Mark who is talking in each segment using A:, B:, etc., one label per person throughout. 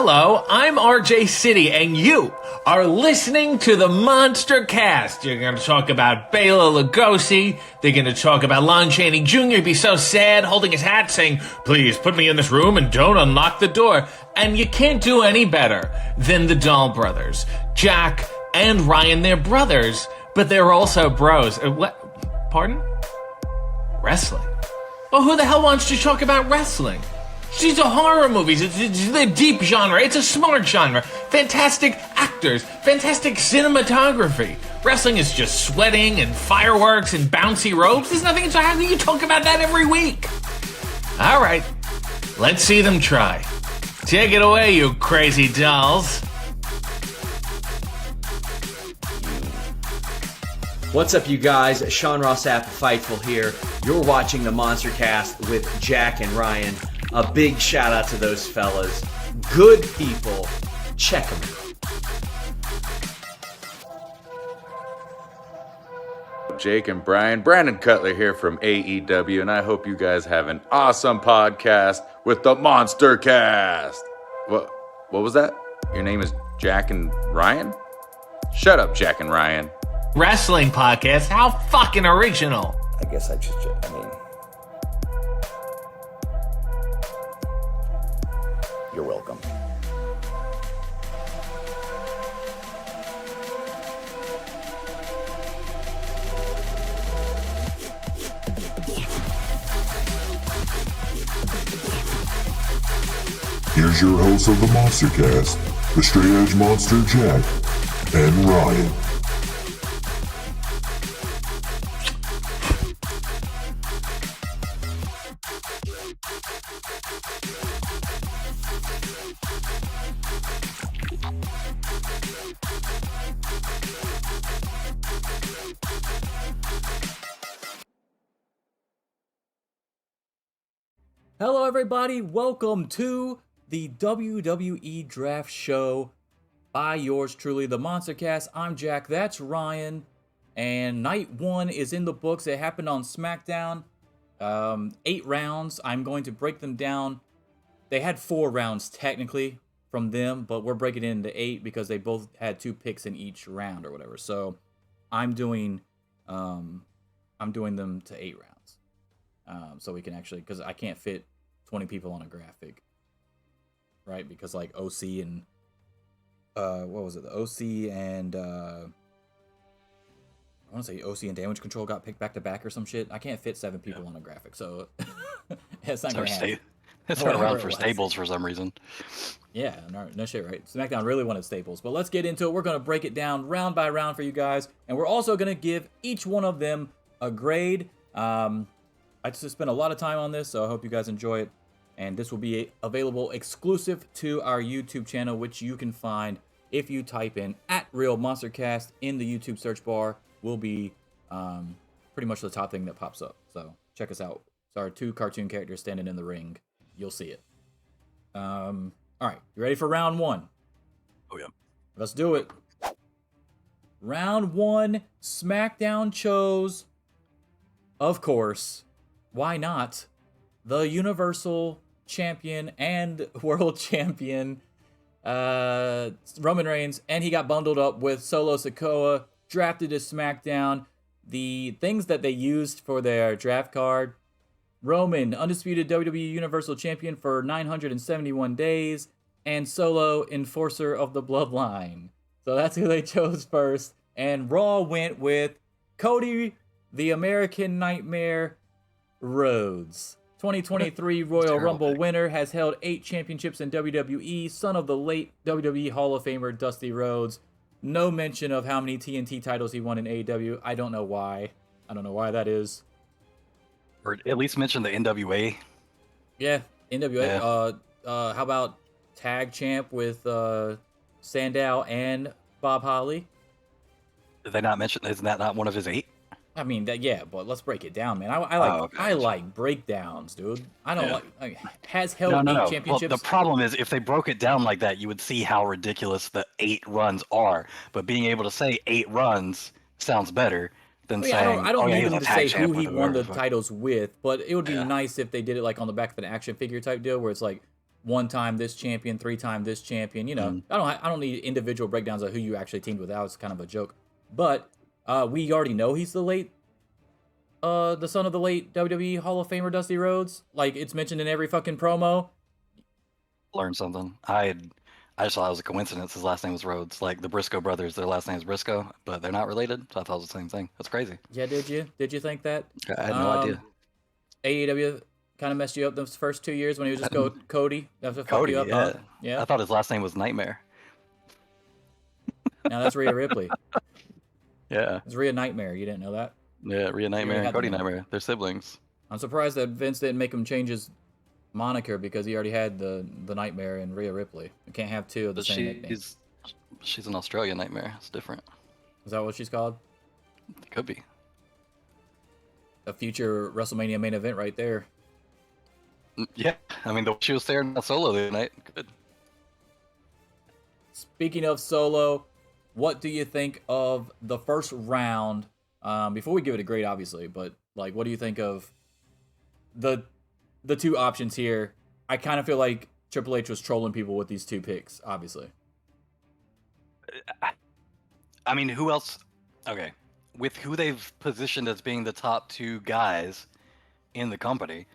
A: Hello, I'm RJ City, and you are listening to the MonsterCast. You're going to talk about Bela Lugosi. They're going to talk about Lon Chaney Jr. be so sad, holding his hat, saying, "Please put me in this room and don't unlock the door." And you can't do any better than the Dahl brothers. Jack and Ryan, they're brothers, but they're also bros. What? Pardon? Wrestling. Well, who the hell wants to talk about wrestling? These are horror movies. It's a deep genre. It's a smart genre. Fantastic actors. Fantastic cinematography. Wrestling is just sweating and fireworks and bouncy ropes. There's nothing. So how can you talk about that every week? All right. Let's see them try. Take it away, you crazy dolls.
B: What's up, you guys? Sean Ross Sapp, Fightful here. You're watching the MonsterCast with Jack and Ryan. A big shout out to those fellas. Good people. Check them out.
C: Jake and Brian. Brandon Cutler here from AEW, and I hope you guys have an awesome podcast with the MonsterCast. What was that? Your name is Jack and Ryan? Shut up, Jack and Ryan.
A: Wrestling podcast? How fucking original.
D: I mean, you're welcome.
E: Here's your host of the MonsterCast, the Straight Edge Monster Jack and Ryan.
F: Hello everybody, welcome to the WWE Draft Show by yours truly, the MonsterCast. I'm Jack, that's Ryan, and night one is in the books. It happened on SmackDown, 8 rounds. I'm going to break them down. They had 4 rounds technically from them, but we're breaking it into 8 because they both had 2 picks in each round or whatever. So I'm doing them to 8 rounds. So we can actually, because I can't fit 20 people on a graphic, right? Because like OC and what was it? The OC and I want to say OC and Damage Control got picked back to back or some shit. I can't fit 7 people on a graphic, so it's not gonna happen.
G: It's around for Staples for some reason.
F: Yeah, no shit, right? SmackDown really wanted Staples, but let's get into it. We're gonna break it down round by round for you guys, and we're also gonna give each one of them a grade. I just spent a lot of time on this, so I hope you guys enjoy it. And this will be available exclusive to our YouTube channel, which you can find if you type in @RealMonsterCast in the YouTube search bar. Will be pretty much the top thing that pops up. So check us out. It's our 2 cartoon characters standing in the ring. You'll see it. All right, you ready for round 1?
G: Oh yeah.
F: Let's do it. Round 1, SmackDown chose, of course, why not, the Universal Champion and World Champion, Roman Reigns, and he got bundled up with Solo Sikoa, drafted to SmackDown. The things that they used for their draft card: Roman, undisputed WWE Universal Champion for 971 days, and Solo, Enforcer of the Bloodline. So that's who they chose first. And Raw went with Cody, the American Nightmare Rhodes. 2023 Royal Rumble winner, has held 8 championships in WWE, son of the late WWE Hall of Famer Dusty Rhodes. No mention of how many TNT titles he won in AEW. I don't know why. I don't know why that is.
G: Or at least mention the NWA.
F: Yeah, NWA.
G: Yeah.
F: How about tag champ with Sandow and Bob Holly?
G: Did they not mention? Isn't that not one of his 8?
F: I mean, yeah, but let's break it down, man. I like breakdowns, dude. I don't like has held 8 championships.
G: Well, the problem is if they broke it down like that, you would see how ridiculous the 8 runs are. But being able to say 8 runs sounds better than saying.
F: I don't need them to say who he won the titles with, but it would be nice if they did it like on the back of an action figure type deal, where it's like one time this champion, 3-time this champion. You know, I don't need individual breakdowns of who you actually teamed with. That was kind of a joke. But we already know he's the son of the late WWE Hall of Famer Dusty Rhodes. Like, it's mentioned in every fucking promo.
G: Learned something. I just thought it was a coincidence. His last name was Rhodes. Like the Briscoe brothers, their last name is Briscoe, but they're not related. So I thought it was the same thing. That's crazy.
F: Yeah, did you? Did you think that?
G: I had no idea.
F: AEW kind of messed you up those first 2 years when he was just Cody. That's what fucked
G: Cody,
F: you up.
G: yeah.
F: Yeah.
G: I thought his last name was Nightmare.
F: Now that's Rhea Ripley.
G: Yeah.
F: It's Rhea Nightmare. You didn't know that?
G: Yeah, Rhea Nightmare
F: had
G: and Cody
F: the name.
G: Nightmare. They're siblings.
F: I'm surprised that Vince didn't make him change his moniker because he already had the Nightmare and Rhea Ripley. You can't have two of the
G: But
F: same nickname.
G: she's an Australian Nightmare. It's different.
F: Is that what she's called?
G: It could be.
F: A future WrestleMania main event right there.
G: Yeah. I mean, she was there in Solo the other night. Good.
F: Speaking of Solo, what do you think of the first round? Before we give it a grade, obviously, but like, what do you think of the two options here? I kind of feel like Triple H was trolling people with these two picks, obviously.
G: I mean, who else? Okay. With who they've positioned as being the top two guys in the company,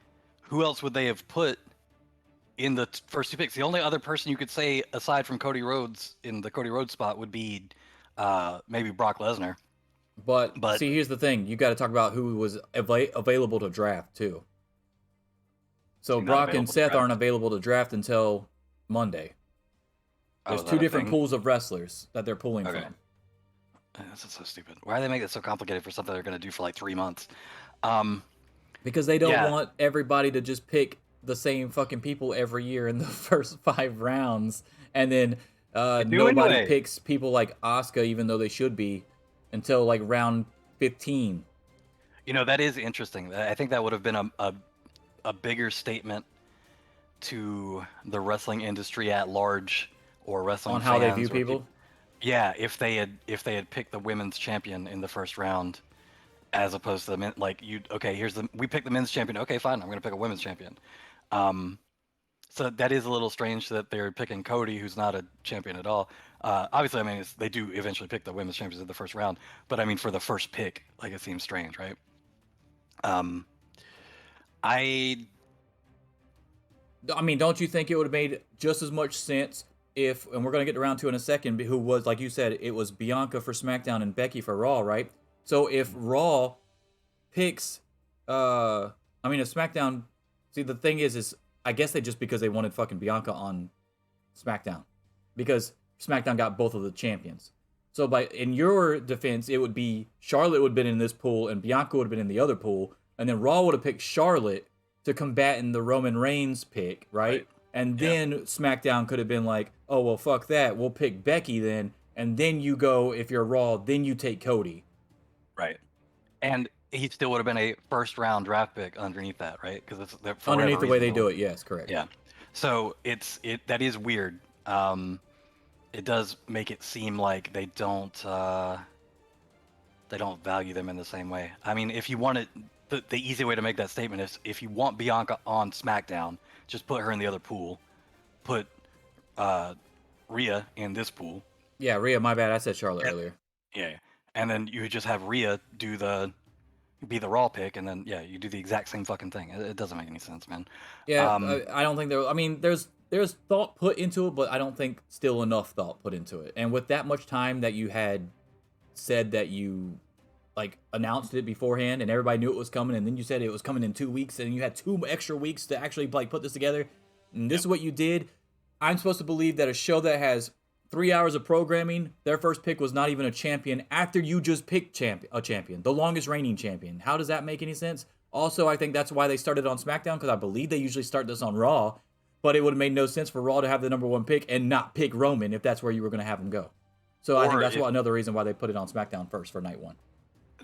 G: who else would they have put in the first two picks? The only other person you could say, aside from Cody Rhodes, in the Cody Rhodes spot would be maybe Brock Lesnar.
F: But see, here's the thing. You got to talk about who was available to draft, too. So Brock and Seth aren't available to draft until Monday. There's two different pools of wrestlers that they're pulling from.
G: This is so stupid. Why do they make it so complicated for something they're going to do for like 3 months?
F: Because they don't want everybody to just pick the same fucking people every year in the first 5 rounds. And then nobody picks people like Asuka, even though they should be, until like round 15.
G: You know, that is interesting. I think that would have been a bigger statement to the wrestling industry at large, or wrestling
F: on how they
G: fans,
F: view people.
G: Yeah, if they had picked the women's champion in the first round, as opposed to the men, like we picked the men's champion. Okay, fine, I'm gonna pick a women's champion. So that is a little strange that they're picking Cody, who's not a champion at all. Obviously, I mean, they do eventually pick the women's champions in the first round, but I mean, for the first pick, like, it seems strange, right? I
F: mean, don't you think it would have made just as much sense if, and we're going to get to round 2 in a second, who was, like you said, it was Bianca for SmackDown and Becky for Raw, right? So if Raw picks, if SmackDown, see, the thing is I guess because they wanted fucking Bianca on SmackDown, because SmackDown got both of the champions. So in your defense, it would be Charlotte would have been in this pool and Bianca would have been in the other pool, and then Raw would have picked Charlotte to combat in the Roman Reigns pick, right? And then SmackDown could have been like, oh, well, fuck that. We'll pick Becky then. And then you go, if you're Raw, then you take Cody.
G: Right. And he still would have been a first round draft pick underneath that, right? Because it's
F: underneath the way they do it, yes, correct.
G: Yeah. So that is weird. It does make it seem like they don't value them in the same way. I mean, if you want it, the easy way to make that statement is, if you want Bianca on SmackDown, just put her in the other pool. Put Rhea in this pool.
F: Yeah, Rhea, my bad. I said Charlotte earlier.
G: Yeah. And then you just have Rhea be the Raw pick, and then you do the exact same fucking thing. It doesn't make any sense, man.
F: Yeah, I don't think there's thought put into it, but I don't think still enough thought put into it. And with that much time that you had said that you announced it beforehand and everybody knew it was coming, and then you said it was coming in 2 weeks, and you had 2 extra weeks to actually put this together, and this is what you did. I'm supposed to believe that a show that has 3 hours of programming, their first pick was not even a champion after you just picked a champion, the longest reigning champion. How does that make any sense? Also, I think that's why they started on SmackDown, because I believe they usually start this on Raw, but it would have made no sense for Raw to have the number 1 pick and not pick Roman if that's where you were going to have him go. So I think that's another reason why they put it on SmackDown first for night 1.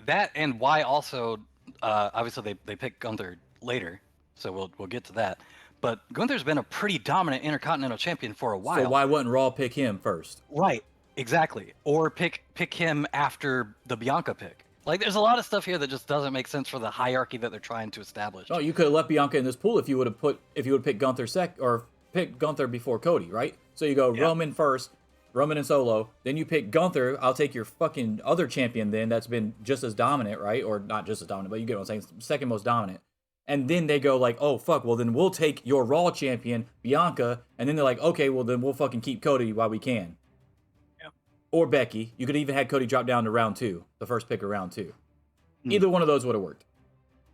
G: That, and why also, obviously they picked Gunther later, so we'll get to that. But Gunther's been a pretty dominant Intercontinental Champion for a while.
F: So why wouldn't Raw pick him first?
G: Right, exactly. Or pick him after the Bianca pick. Like, there's a lot of stuff here that just doesn't make sense for the hierarchy that they're trying to establish.
F: Oh, you could have left Bianca in this pool if you would have picked Gunther or pick Gunther before Cody, right? So you go Roman first, Roman and Solo, then you pick Gunther. I'll take your fucking other champion then that's been just as dominant, right? Or not just as dominant, but you get what I'm saying, second most dominant. And then they go like, oh fuck, well then we'll take your Raw champion, Bianca, and then they're like, okay, well then we'll fucking keep Cody while we can.
G: Yeah.
F: Or Becky. You could even had Cody drop down to round 2, the first pick of round 2. Either one of those would have worked.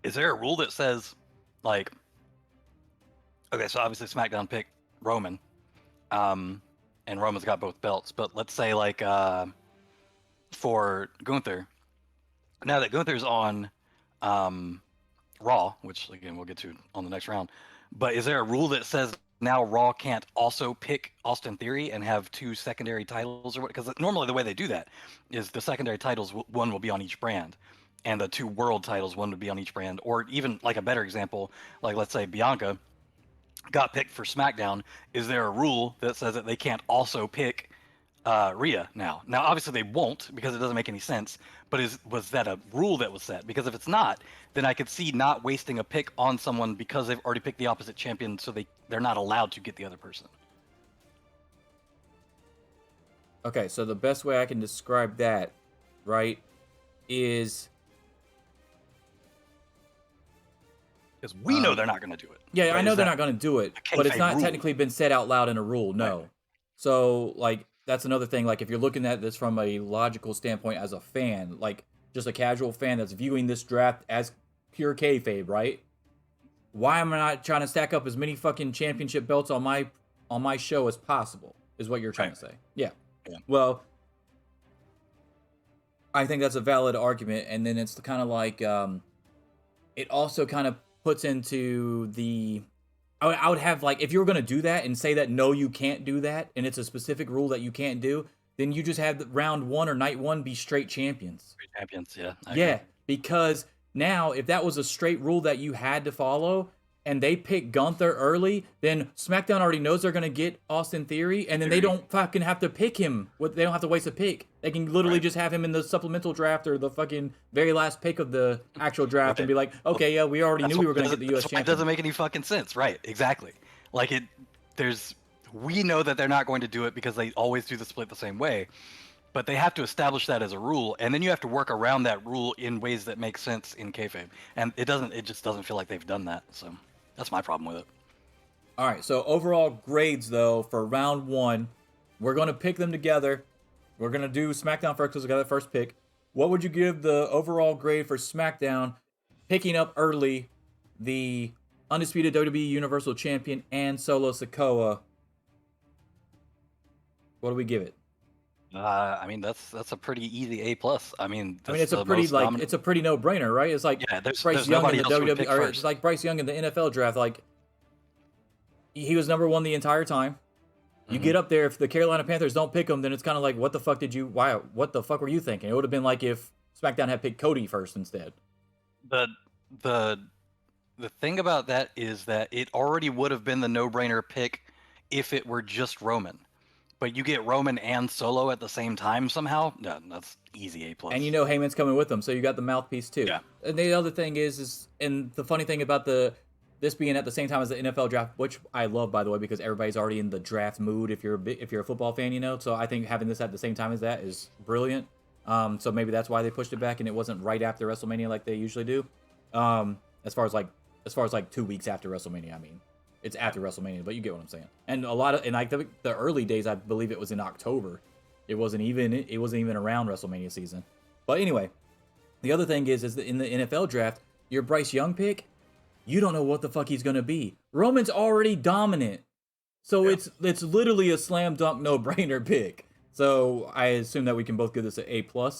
G: Is there a rule that says, like, okay, so obviously SmackDown picked Roman, and Roman's got both belts, but let's say, like, for Gunther, now that Gunther's on Raw, which, again, we'll get to on the next round, but is there a rule that says now Raw can't also pick Austin Theory and have 2 secondary titles? Or what? Because normally the way they do that is the secondary titles, one will be on each brand, and the 2 world titles, one would be on each brand. Or even like a better example, like let's say Bianca got picked for SmackDown. Is there a rule that says that they can't also pick Rhea now? Now, obviously they won't because it doesn't make any sense. But was that a rule that was set? Because if it's not, then I could see not wasting a pick on someone because they've already picked the opposite champion, so they're not allowed to get the other person.
F: Okay, so the best way I can describe that, right, is...
G: Because we know they're not going to do it.
F: Yeah,
G: But
F: I know
G: is
F: they're
G: that
F: not going to do it,
G: a
F: but it's
G: kayfabe
F: not
G: rule?
F: technically been said out loud in a rule, no.
G: Right.
F: So, like, that's another thing. Like, if you're looking at this from a logical standpoint as a fan, like, just a casual fan that's viewing this draft as pure kayfabe, right? Why am I not trying to stack up as many fucking championship belts on my show as possible, is what you're trying to say. Yeah. Well, I think that's a valid argument, and then it's kind of like, it also kind of puts into the... I would have, like, if you were going to do that and say that, no, you can't do that, and it's a specific rule that you can't do, then you just have round 1 or night 1 be straight champions.
G: Straight champions, yeah.
F: Yeah, because now, if that was a straight rule that you had to follow, and they pick Gunther early, then SmackDown already knows they're going to get Austin Theory, and then they don't fucking have to pick him. They don't have to waste a pick. They can literally just have him in the supplemental draft or the fucking very last pick of the actual draft and be like, okay, yeah, we already knew we were going to get the U.S. champion.
G: It doesn't make any fucking sense, right? Exactly. Like, we know that they're not going to do it because they always do the split the same way, but they have to establish that as a rule, and then you have to work around that rule in ways that make sense in kayfabe. And it just doesn't feel like they've done that, so that's my problem with it.
F: All right, so overall grades, though, for round 1, we're going to pick them together. We're going to do SmackDown first because we got that first pick. What would you give the overall grade for SmackDown picking up early the undisputed WWE Universal Champion and Solo Sikoa? What do we give it?
G: I mean, that's a pretty easy A+. I mean,
F: it's a pretty it's a pretty no-brainer, right? It's like Bryce Young in the WWE, or it's like Bryce Young in the NFL draft. Like, he was number 1 the entire time. You get up there, if the Carolina Panthers don't pick him, then it's kind of like, what the fuck what the fuck were you thinking? It would have been like if SmackDown had picked Cody first instead.
G: The thing about that is that it already would have been the no-brainer pick if it were just Roman. But you get Roman and Solo at the same time somehow? No, that's easy A+.
F: And you know Heyman's coming with them, so you got the mouthpiece too.
G: Yeah.
F: And the other thing is and the funny thing about this being at the same time as the NFL draft, which I love, by the way, because everybody's already in the draft mood if you're a football fan, you know. So I think having this at the same time as that is brilliant. So maybe that's why they pushed it back and it wasn't right after WrestleMania like they usually do. As far as like 2 weeks after WrestleMania, I mean. It's after WrestleMania, but you get what I'm saying. And like the early days, I believe it was in October. It wasn't even around WrestleMania season. But anyway, the other thing is that in the NFL draft, your Bryce Young pick, you don't know what the fuck he's gonna be. Roman's already dominant, so it's literally a slam dunk no brainer pick. So I assume that we can both give this an A+. All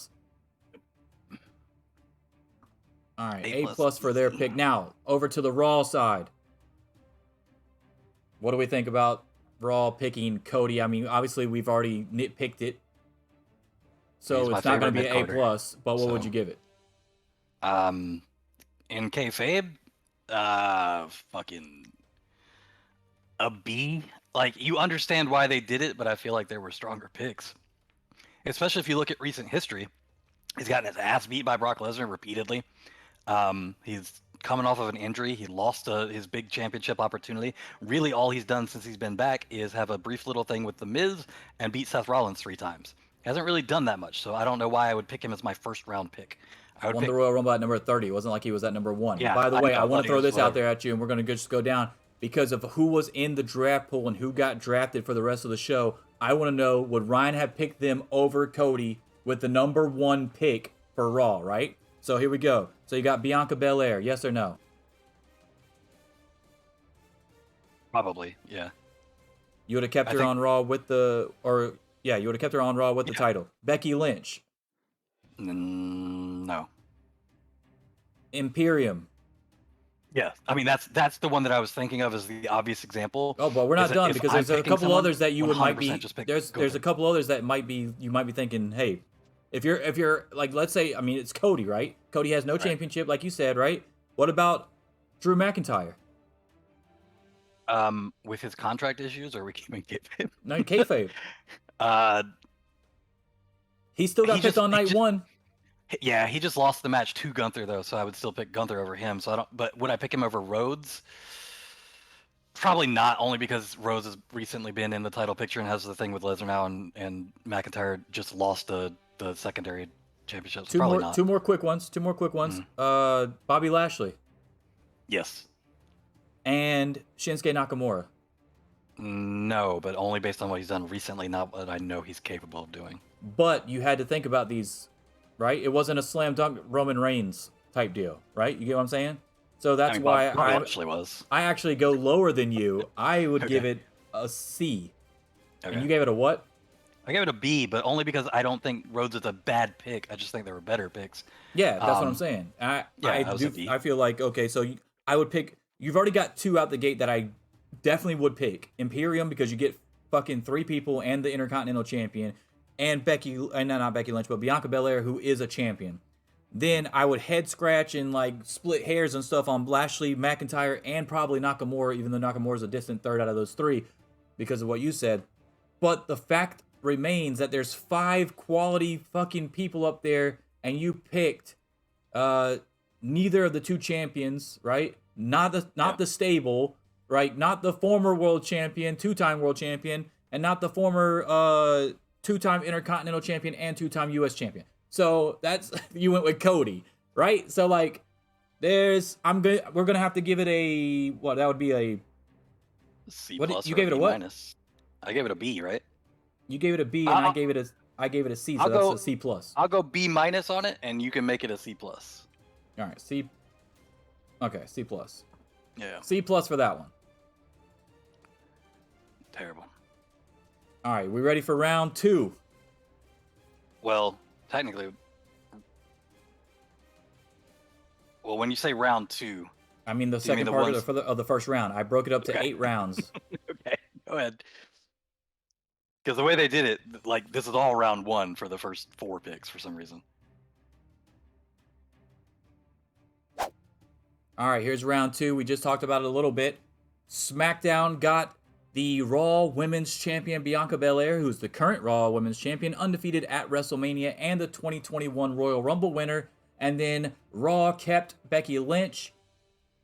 F: right, A+ for their pick. Now over to the Raw side. What do we think about Raw picking Cody? I mean, obviously we've already nitpicked it, so it's not going to be an A+. But what would you give it?
G: In kayfabe, fucking a B. Like, you understand why they did it, but I feel like there were stronger picks. Especially if you look at recent history, he's gotten his ass beat by Brock Lesnar repeatedly. He's coming off of an injury. He lost his big championship opportunity. Really, all he's done since he's been back is have a brief little thing with The Miz and beat Seth Rollins 3 times. Hasn't really done that much, so I don't know why I would pick him as my first round pick. I would
F: Won
G: pick,
F: the Royal Rumble at number 30. It wasn't like he was at number 1.
G: Yeah,
F: By the way, I want
G: thought
F: to
G: he
F: throw
G: was
F: this out
G: whatever.
F: there at you, and we're going to just go down because of who was in the draft pool and who got drafted for the rest of the show. I want to know, would Ryan have picked them over Cody with the number 1 pick for Raw, right? So here we go. So you got Bianca Belair, yes or no?
G: Probably, yeah.
F: You would have kept
G: I
F: her
G: think-
F: on Raw with the, you would have kept her on Raw with the title. Becky Lynch,
G: No.
F: Imperium.
G: Yeah, I mean that's the one that I was thinking of as the obvious example.
F: Oh, but we're not
G: Is that
F: done
G: if
F: because
G: I'm
F: there's a
G: picking
F: couple
G: someone,
F: others that you might be.
G: 100% just pick
F: There's a
G: Goldberg.
F: couple others that you might be thinking, hey, if you're like, let's say, I mean, it's Cody, right? Cody has no championship, like you said, right? What about Drew McIntyre?
G: With his contract issues, or we can give him.
F: No, kayfabe.
G: Uh,
F: He still got
G: He
F: picked
G: just-
F: on
G: he
F: night
G: just-
F: 1.
G: yeah, he just lost the match to Gunther though, so I would still pick Gunther over him. So I don't. But would I pick him over Rhodes? Probably not. Only because Rhodes has recently been in the title picture and has the thing with Lesnar now, and McIntyre just lost the secondary championships. Probably not.
F: Two more quick ones. Bobby Lashley
G: Yes.
F: and Shinsuke Nakamura.
G: No, but only based on what he's done recently, not what I know he's capable of doing.
F: But you had to think about these, right? It wasn't a slam dunk Roman Reigns type deal, right? You get what I'm saying? So that's
G: I mean,
F: why
G: Bobby actually was.
F: I actually go lower than you. I would give it a C.
G: Okay.
F: And you gave it a what?
G: I gave it a B, but only because I don't think Rhodes is a bad pick. I just think there were better picks.
F: Yeah, that's what I'm
G: Um,
F: saying.
G: that was a B.
F: I feel like, okay, so I would pick, you've already got 2 out the gate that I definitely would pick. Imperium, because you get fucking 3 people and the Intercontinental Champion, and not Becky Lynch, but Bianca Belair, who is a champion. Then I would head scratch and like split hairs and stuff on Lashley, McIntyre, and probably Nakamura, even though Nakamura's a distant third out of those 3 because of what you said. But the fact remains that there's 5 quality fucking people up there, and you picked neither of the 2 champions, right? Not the stable, right? Not the former world champion, 2-time world champion, and not the former 2-time Intercontinental champion and 2-time US champion. So that's you went with Cody, right? So like we're gonna have to give it a what? That would be a
G: C
F: What did-
G: plus
F: you
G: or
F: gave it a
G: B
F: what?
G: minus. I gave it a B, right?
F: you gave it a B and I gave it a C, so
G: I'll
F: that's
G: go-
F: a C plus.
G: I'll go B minus on it, and you can make it a C plus.
F: All right, C. Okay, C plus.
G: Yeah,
F: C plus for that one.
G: terrible.
F: All right, we ready for round 2?
G: Well, technically, when you say round 2,
F: I mean the
G: mean
F: second
G: the
F: part
G: ones-
F: of the first round. I broke it up to
G: Okay.
F: 8 rounds.
G: okay, go ahead. Because the way they did it, like this is all round 1 for the first 4 picks for some reason.
F: All right, here's round 2. We just talked about it a little bit. SmackDown got the Raw Women's Champion Bianca Belair, who's the current Raw Women's Champion, undefeated at WrestleMania, and the 2021 Royal Rumble winner. And then Raw kept Becky Lynch,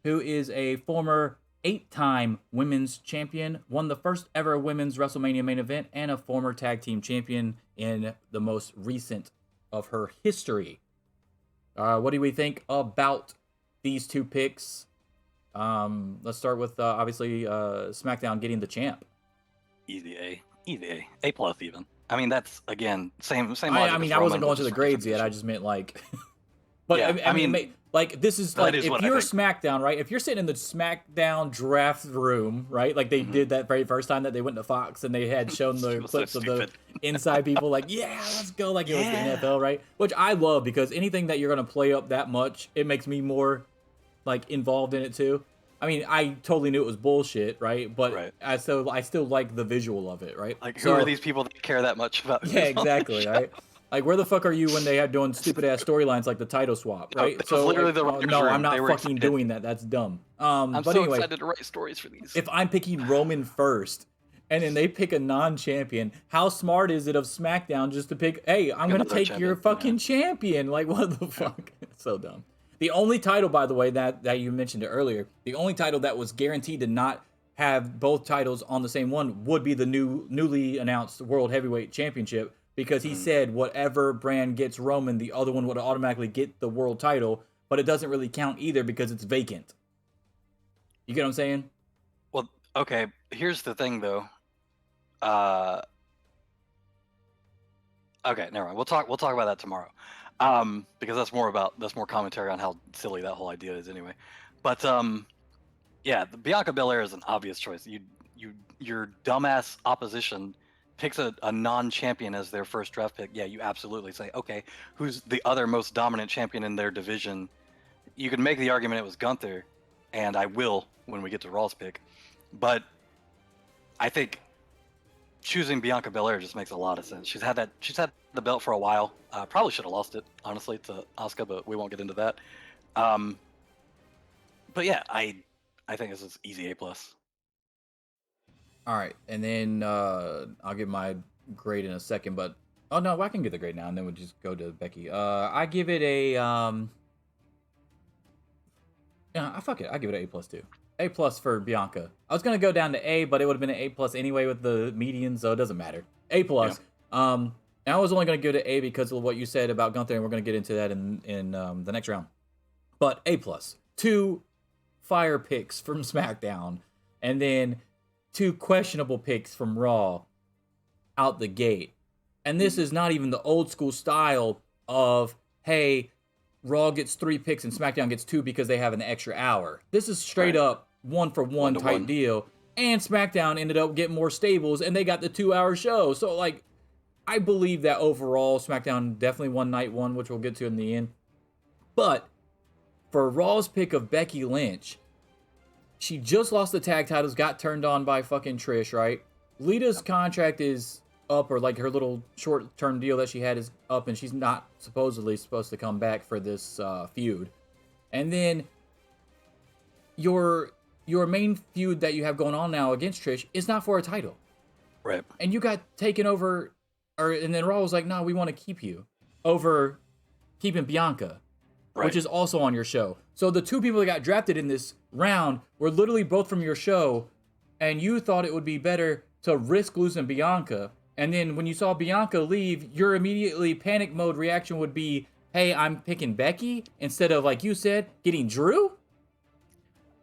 F: who is a former 8-time Women's Champion, won the first ever Women's WrestleMania main event, and a former Tag Team Champion in the most recent of her history. What do we think about these 2 picks? Let's start with obviously SmackDown getting the champ.
G: Easy A, A plus even. I mean, that's again same. Logic
F: I mean,
G: as
F: I wasn't
G: Roman,
F: going
G: but
F: to the
G: just for
F: grades yet. I
G: different
F: just meant like, but
G: Yeah,
F: I mean, like this is like
G: is
F: if
G: what I
F: you're
G: think.
F: SmackDown, right? If you're sitting in the SmackDown draft room, right? Like they
G: Mm-hmm.
F: did that very first time that they went to Fox and they had shown the
G: It was so
F: clips of the
G: stupid.
F: inside people, like yeah, let's go, like it was
G: Yeah.
F: the NFL, right? Which I love because anything that you're gonna play up that much, it makes me more like involved in it too. I mean, I totally knew it was bullshit, right? But
G: Right.
F: I still like the visual of it, right?
G: Like, who
F: So-
G: are these people that care that much about?
F: Yeah,
G: who's on the
F: exactly,
G: show?
F: right? Like, where the fuck are you when they had doing stupid ass storylines like the title swap, right?
G: that was literally the
F: like,
G: writer's
F: no, I'm
G: room.
F: not
G: They were
F: fucking
G: excited.
F: doing that. That's dumb.
G: I'm
F: But
G: so
F: anyway,
G: excited to write stories for these.
F: if I'm picking Roman first, and then they pick a non-champion, how smart is it of SmackDown just to pick? Hey, I'm gonna
G: Another
F: take your
G: champion,
F: fucking champion. Like, what the fuck? It's so dumb. The only title, by the way, that you mentioned it earlier, the only title that was guaranteed to not have both titles on the same one would be the newly announced World Heavyweight Championship, because he said whatever brand gets Roman, the other one would automatically get the world title, but it doesn't really count either because it's vacant. You get what I'm saying?
G: Well, okay. Here's the thing, though. Okay, never mind. We'll talk about that tomorrow, because that's more commentary on how silly that whole idea is, anyway. But yeah, the Bianca Belair is an obvious choice. Your dumbass opposition picks a non-champion as their first draft pick. Yeah, you absolutely say, okay, who's the other most dominant champion in their division? You could make the argument it was Gunther, and I will when we get to Raw's pick. But I think choosing Bianca Belair just makes a lot of sense. She's had the belt for a while. Probably should have lost it, honestly, to Asuka, but we won't get into that. But yeah, I think this is easy A+.
F: All right, and then I'll give my grade in a second, but oh no, I can get the grade now, and then we'll just go to Becky. I give it a fuck it, I give it an A+ too. A+ for Bianca. I was gonna go down to A, but it would have been an A+ anyway with the median, so it doesn't matter. A+. Yeah. And I was only gonna go to A because of what you said about Gunther, and we're gonna get into that in the next round. But A+. 2 fire picks from SmackDown, and then 2 questionable picks from Raw out the gate. And this is not even the old school style of, hey, Raw gets 3 picks and SmackDown gets 2 because they have an extra hour. This is straight up 1-for-1 type deal. And SmackDown ended up getting more stables, and they got the 2-hour show. So, like, I believe that overall SmackDown definitely won night 1, which we'll get to in the end. But for Raw's pick of Becky Lynch, she just lost the tag titles, got turned on by fucking Trish, right? Lita's contract is up, or like her little short-term deal that she had is up, and she's not supposedly supposed to come back for this feud. And then your main feud that you have going on now against Trish is not for a title.
G: Right.
F: And you got taken over, and then Raw was like, no, we want to keep you over keeping Bianca. Right. Which is also on your show. So the 2 people that got drafted in this round were literally both from your show, and you thought it would be better to risk losing Bianca. And then when you saw Bianca leave, your immediately panic mode reaction would be, hey, I'm picking Becky instead of, like you said, getting Drew?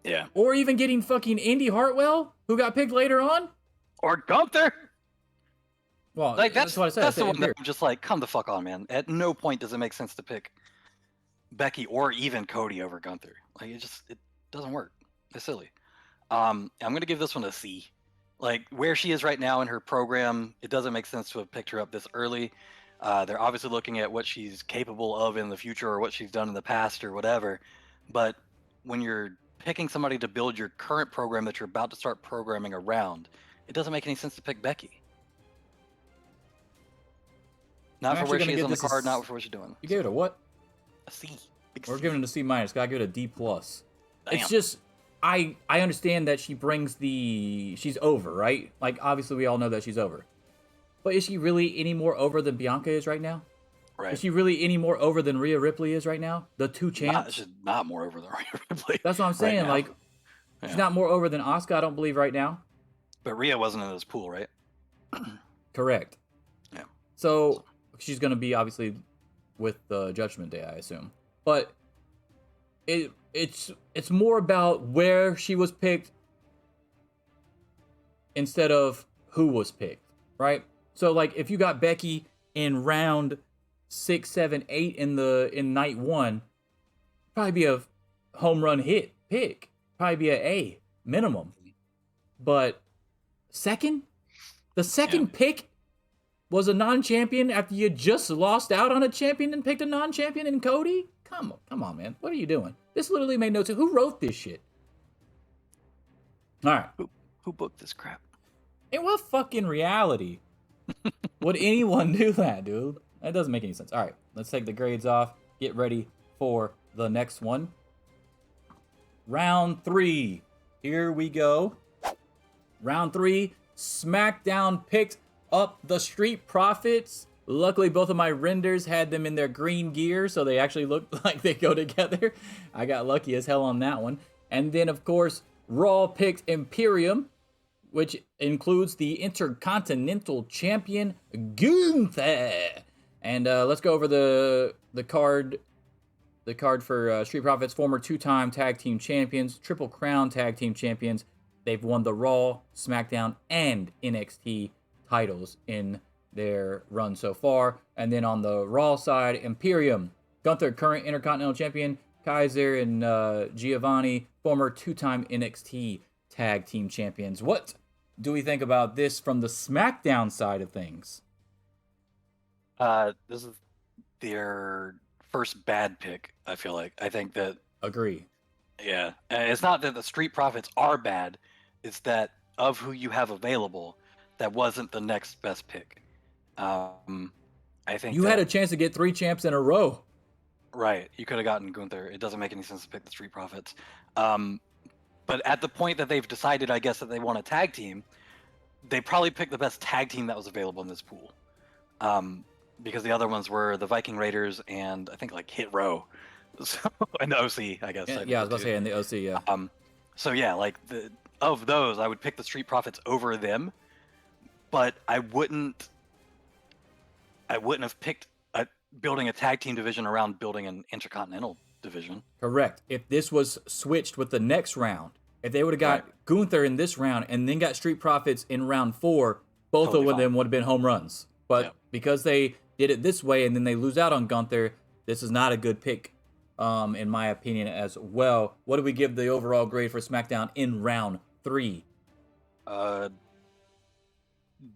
G: Yeah.
F: Or even getting fucking Indy Hartwell, who got picked later on?
G: Or Gunther?
F: Well,
G: like,
F: that's what I said.
G: That's the one that I'm just like, come the fuck on, man. At no point does it make sense to pick Becky or even Cody over Gunther. Like, it doesn't work. It's silly. I'm gonna give this one a C. Like, where she is right now in her program, it doesn't make sense to have picked her up this early. They're obviously looking at what she's capable of in the future, or what she's done in the past, or whatever. But when you're picking somebody to build your current program that you're about to start programming around, it doesn't make any sense to pick Becky. Not for where she is on the card, not for what she's doing.
F: You gave it a what?
G: A C.
F: We're giving it a C-. Gotta give it a D+.
G: Damn.
F: It's just, I understand that she brings she's over, right? Like, obviously we all know that she's over. But is she really any more over than Bianca is right now?
G: Right.
F: Is she really any more over than Rhea Ripley is right now? The 2 champs?
G: She's not more over than Rhea Ripley.
F: That's what I'm saying. Like, she's not more over than Asuka, I don't believe, right now.
G: But Rhea wasn't in this pool, right?
F: Correct.
G: Yeah.
F: So she's going to be, obviously, with the Judgment Day, I assume. But it's more about where she was picked instead of who was picked, right? So, like, if you got Becky in round 6, 7, 8 in night 1, probably be a home run hit pick, probably be a minimum. But the second pick was a non-champion after you just lost out on a champion and picked a non-champion in Cody? Come on, man. What are you doing? This literally made no sense. Who wrote this shit? All right.
G: Who booked this crap?
F: In what fucking reality would anyone do that, dude? That doesn't make any sense. All right, let's take the grades off. Get ready for the next one. Round 3. Here we go. Round 3. SmackDown picked up the Street Profits Luckily, both of my renders had them in their green gear, so they actually look like they go together. I got lucky as hell on that one. And then, of course, Raw picked Imperium, which includes the Intercontinental Champion, Gunther. And let's go over the card. The card for Street Profits, former 2-time Tag Team Champions, Triple Crown Tag Team Champions. They've won the Raw, SmackDown, and NXT titles in their run so far. And then on the Raw side, Imperium, Gunther, current Intercontinental Champion, Kaiser and Giovanni, former 2-time NXT Tag Team Champions. What do we think about this from the SmackDown side of things?
G: This is their first bad pick, I feel like. I think that...
F: Agree.
G: Yeah. It's not that the Street Profits are bad. It's that of who you have available, that wasn't the next best pick. I think
F: you had a chance to get 3 champs in a row.
G: Right. You could have gotten Gunther. It doesn't make any sense to pick the Street Profits. But at the point that they've decided, I guess, that they want a tag team, they probably picked the best tag team that was available in this pool. Because the other ones were the Viking Raiders and I think like Hit Row. So, and the OC, I guess.
F: Yeah, I was about to say in the OC, yeah.
G: So yeah, like of those, I would pick the Street Profits over them, but I wouldn't have picked building a tag team division around building an intercontinental division.
F: Correct. If this was switched with the next round, if they would have got Gunther in this round and then got Street Profits in round 4, both
G: Totally
F: of them would have been home runs. But because they did it this way and then they lose out on Gunther, this is not a good pick, in my opinion, as well. What do we give the overall grade for SmackDown in round 3?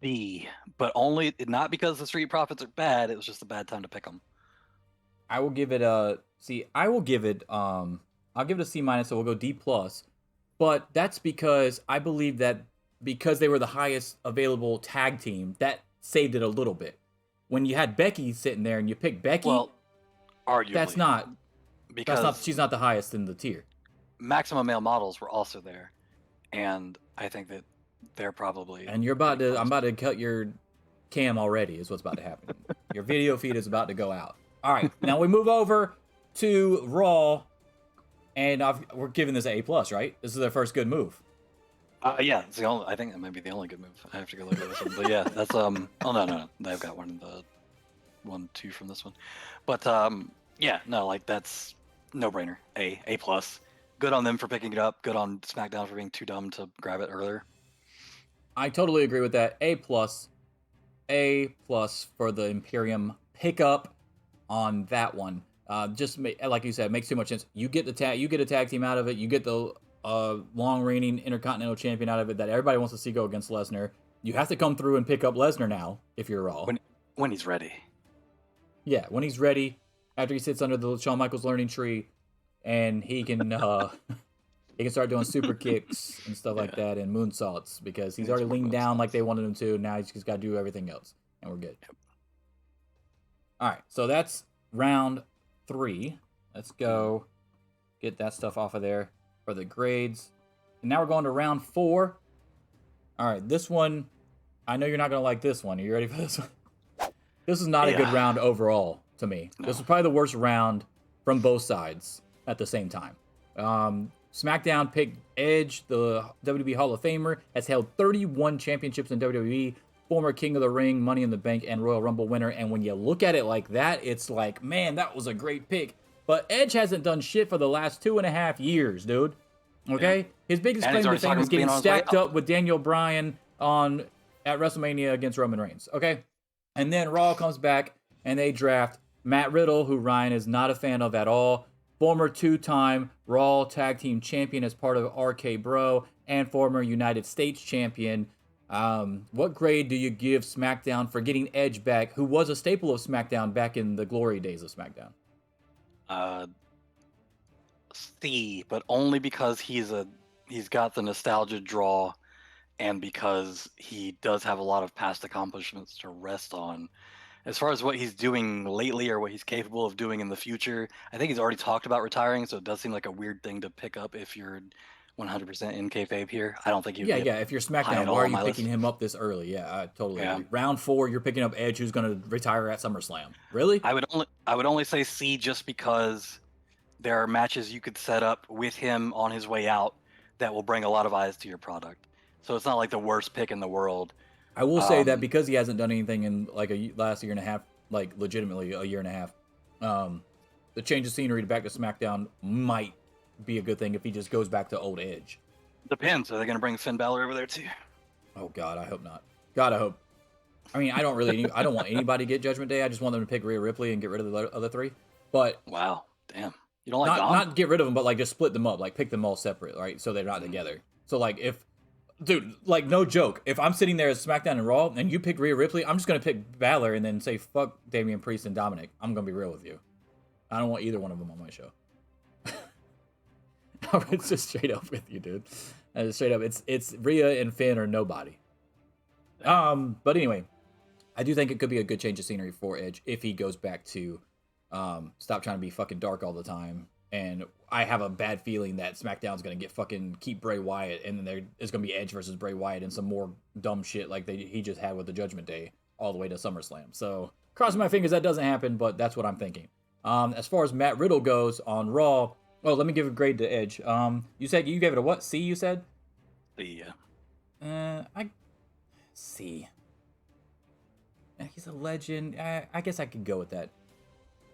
G: B, but only not because the Street Profits are bad. It was just a bad time to pick them.
F: I will give it a C. I'll give it a C minus, so we'll go D plus. But that's because I believe that because they were the highest available tag team, that saved it a little bit. When you had Becky sitting there and you picked Becky,
G: well, arguably,
F: she's not the highest in the tier.
G: Maximum Male Models were also there, and I think that they're probably.
F: And I'm about to cut your cam already. Is what's about to happen. Your video feed is about to go out. All right, now we move over to Raw, and we're giving this an A+, right? This is their first good move.
G: Yeah, it's the only. I think that might be the only good move. I have to go look at this one, but yeah, that's Oh no, they've got 1, 2 from this one, but yeah, no, like that's no brainer. A+. Good on them for picking it up. Good on SmackDown for being too dumb to grab it earlier.
F: I totally agree with that. A+ for the Imperium pickup on that one. Like you said, it makes too much sense. You get a tag team out of it. You get the long reigning Intercontinental Champion out of it that everybody wants to see go against Lesnar. You have to come through and pick up Lesnar now if you're Raw.
G: When he's ready.
F: Yeah, when he's ready, after he sits under the Shawn Michaels learning tree, and he can start doing super kicks and stuff like that and moonsaults because he's already leaned down like they wanted him to. Now he's just got to do everything else, and we're good. Yep. All right, so that's round 3. Let's go get that stuff off of there for the grades. And now we're going to round 4. All right, this one, I know you're not going to like this one. Are you ready for this one? This is not a good round overall to me. No. This is probably the worst round from both sides at the same time. SmackDown picked Edge, the WWE Hall of Famer, has held 31 championships in WWE, former King of the Ring, Money in the Bank, and Royal Rumble winner. And when you look at it like that, it's like, man, that was a great pick. But Edge hasn't done shit for the last 2.5 years, dude. Okay? Yeah. His biggest claim to fame is getting stacked up with Daniel Bryan at WrestleMania against Roman Reigns. Okay? And then Raw comes back, and they draft Matt Riddle, who Ryan is not a fan of at all, former 2-time Raw Tag Team Champion as part of RK Bro, and former United States Champion. What grade do you give SmackDown for getting Edge back, who was a staple of SmackDown back in the glory days of SmackDown?
G: C, but only because he's got the nostalgia draw, and because he does have a lot of past accomplishments to rest on. As far as what he's doing lately or what he's capable of doing in the future, I think he's already talked about retiring, so it does seem like a weird thing to pick up if you're 100% in kayfabe here. I don't think you.
F: Yeah, yeah. If you're
G: high
F: SmackDown,
G: at
F: why
G: all
F: are
G: on
F: you
G: my
F: picking
G: list.
F: him up this early? Yeah, I totally
G: Yeah.
F: agree. Round 4, you're picking up Edge, who's going to retire at SummerSlam. Really?
G: I would only say C just because there are matches you could set up with him on his way out that will bring a lot of eyes to your product. So it's not like the worst pick in the world.
F: I will say that because he hasn't done anything in like last year and a half, like legitimately a year and a half, the change of scenery to back to SmackDown might be a good thing if he just goes back to old Edge.
G: Depends. Are they going to bring Finn Balor over there too?
F: Oh God, I hope not. God, I hope. I mean, I don't want anybody to get Judgment Day. I just want them to pick Rhea Ripley and get rid of the other 3. But
G: Wow, damn. You don't like
F: not get rid of them, but like just split them up, like pick them all separate, right? So they're not together. So like dude, like no joke, if I'm sitting there at SmackDown and Raw and you pick Rhea Ripley, I'm just gonna pick Balor and then say fuck Damian Priest and Dominic. I'm gonna be real with you. I don't want either one of them on my show. It's just straight up with you, dude. Straight up, it's Rhea and Finn or nobody. But anyway, I do think it could be a good change of scenery for Edge if he goes back to stop trying to be fucking dark all the time. And I have a bad feeling that SmackDown's gonna keep Bray Wyatt, and then there's gonna be Edge versus Bray Wyatt and some more dumb shit like he just had with the Judgment Day all the way to SummerSlam. So crossing my fingers that doesn't happen, but that's what I'm thinking. As far as Matt Riddle goes on Raw, let me give a grade to Edge. You said you gave it a what? C? You said?
G: Yeah.
F: I C. He's a legend. I guess I could go with that.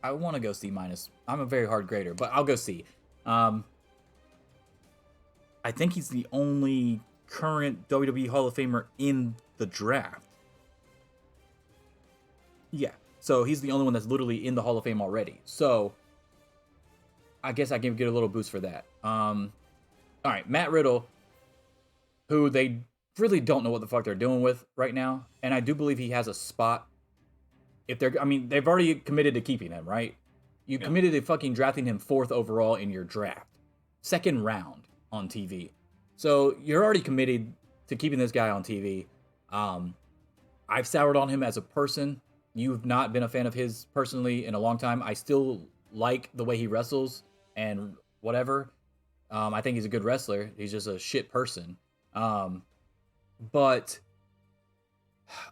F: I want to go C minus. I'm a very hard grader, but I'll go C. I think he's the only current WWE Hall of Famer in the draft. Yeah, so he's the only one that's literally in the Hall of Fame already. So I guess I can get a little boost for that. All right, Matt Riddle, who they really don't know what the fuck they're doing with right now, and I do believe he has a spot. They've already committed to keeping him, right? You committed to fucking drafting him 4th overall in your draft. 2nd round on TV. So you're already committed to keeping this guy on TV. I've soured on him as a person. You've not been a fan of his personally in a long time. I still like the way he wrestles and whatever. I think he's a good wrestler. He's just a shit person. But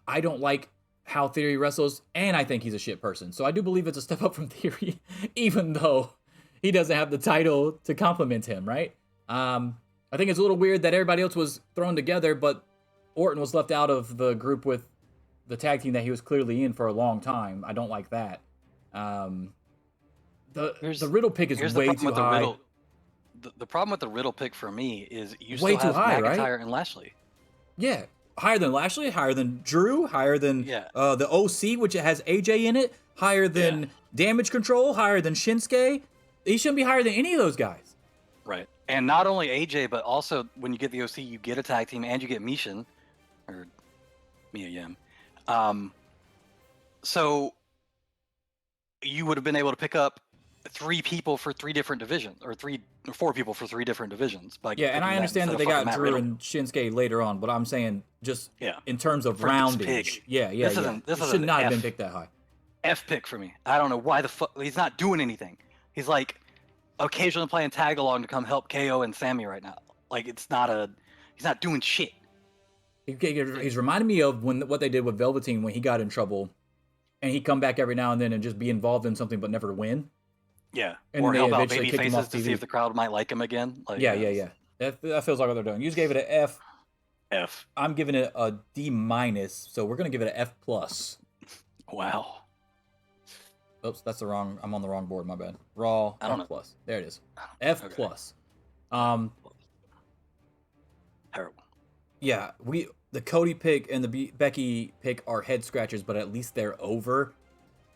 F: I don't like how Theory wrestles, and I think he's a shit person. So I do believe it's a step up from Theory, even though he doesn't have the title to compliment him, right? I think it's a little weird that everybody else was thrown together, but Orton was left out of the group with the tag team that he was clearly in for a long time. I don't like that. The Riddle pick is way too high.
G: The problem with the Riddle pick for me is you
F: Way
G: still
F: too
G: have
F: high, right?
G: McIntyre and Lashley.
F: Yeah, higher than Lashley, higher than Drew, higher than the OC, which has AJ in it, higher than Damage Control, higher than Shinsuke. He shouldn't be higher than any of those guys.
G: Right. And not only AJ, but also when you get the OC, you get a tag team and you get Mishin, or Mia Yim. So you would have been able to pick up 3 people for 3 different divisions, or 4 people for 3 different divisions.
F: And I understand that they got Drew and Shinsuke later on, but I'm saying just in terms of roundage. This should not have been picked that high.
G: F pick for me. I don't know why the fuck he's not doing anything. He's like occasionally playing tag along to come help KO and Sammy right now. Like he's not doing shit.
F: He's reminding me of what they did with Velveteen when he got in trouble, and he'd come back every now and then and just be involved in something but never win.
G: Yeah,
F: and
G: or
F: they
G: help out
F: eventually
G: baby
F: kicked him
G: faces
F: off
G: to
F: TV.
G: see if the crowd might like him again. Like,
F: Yeah. That feels like what they're doing. You just gave it an F.
G: F.
F: I'm giving it a D minus, so we're gonna give it an F plus.
G: Wow.
F: Oops, that's I'm on the wrong board. My bad. Raw
G: I don't
F: F
G: know.
F: plus. There it is. F
G: Okay.
F: plus.
G: Terrible.
F: Yeah, the Cody pick and the Becky pick are head scratchers, but at least they're over,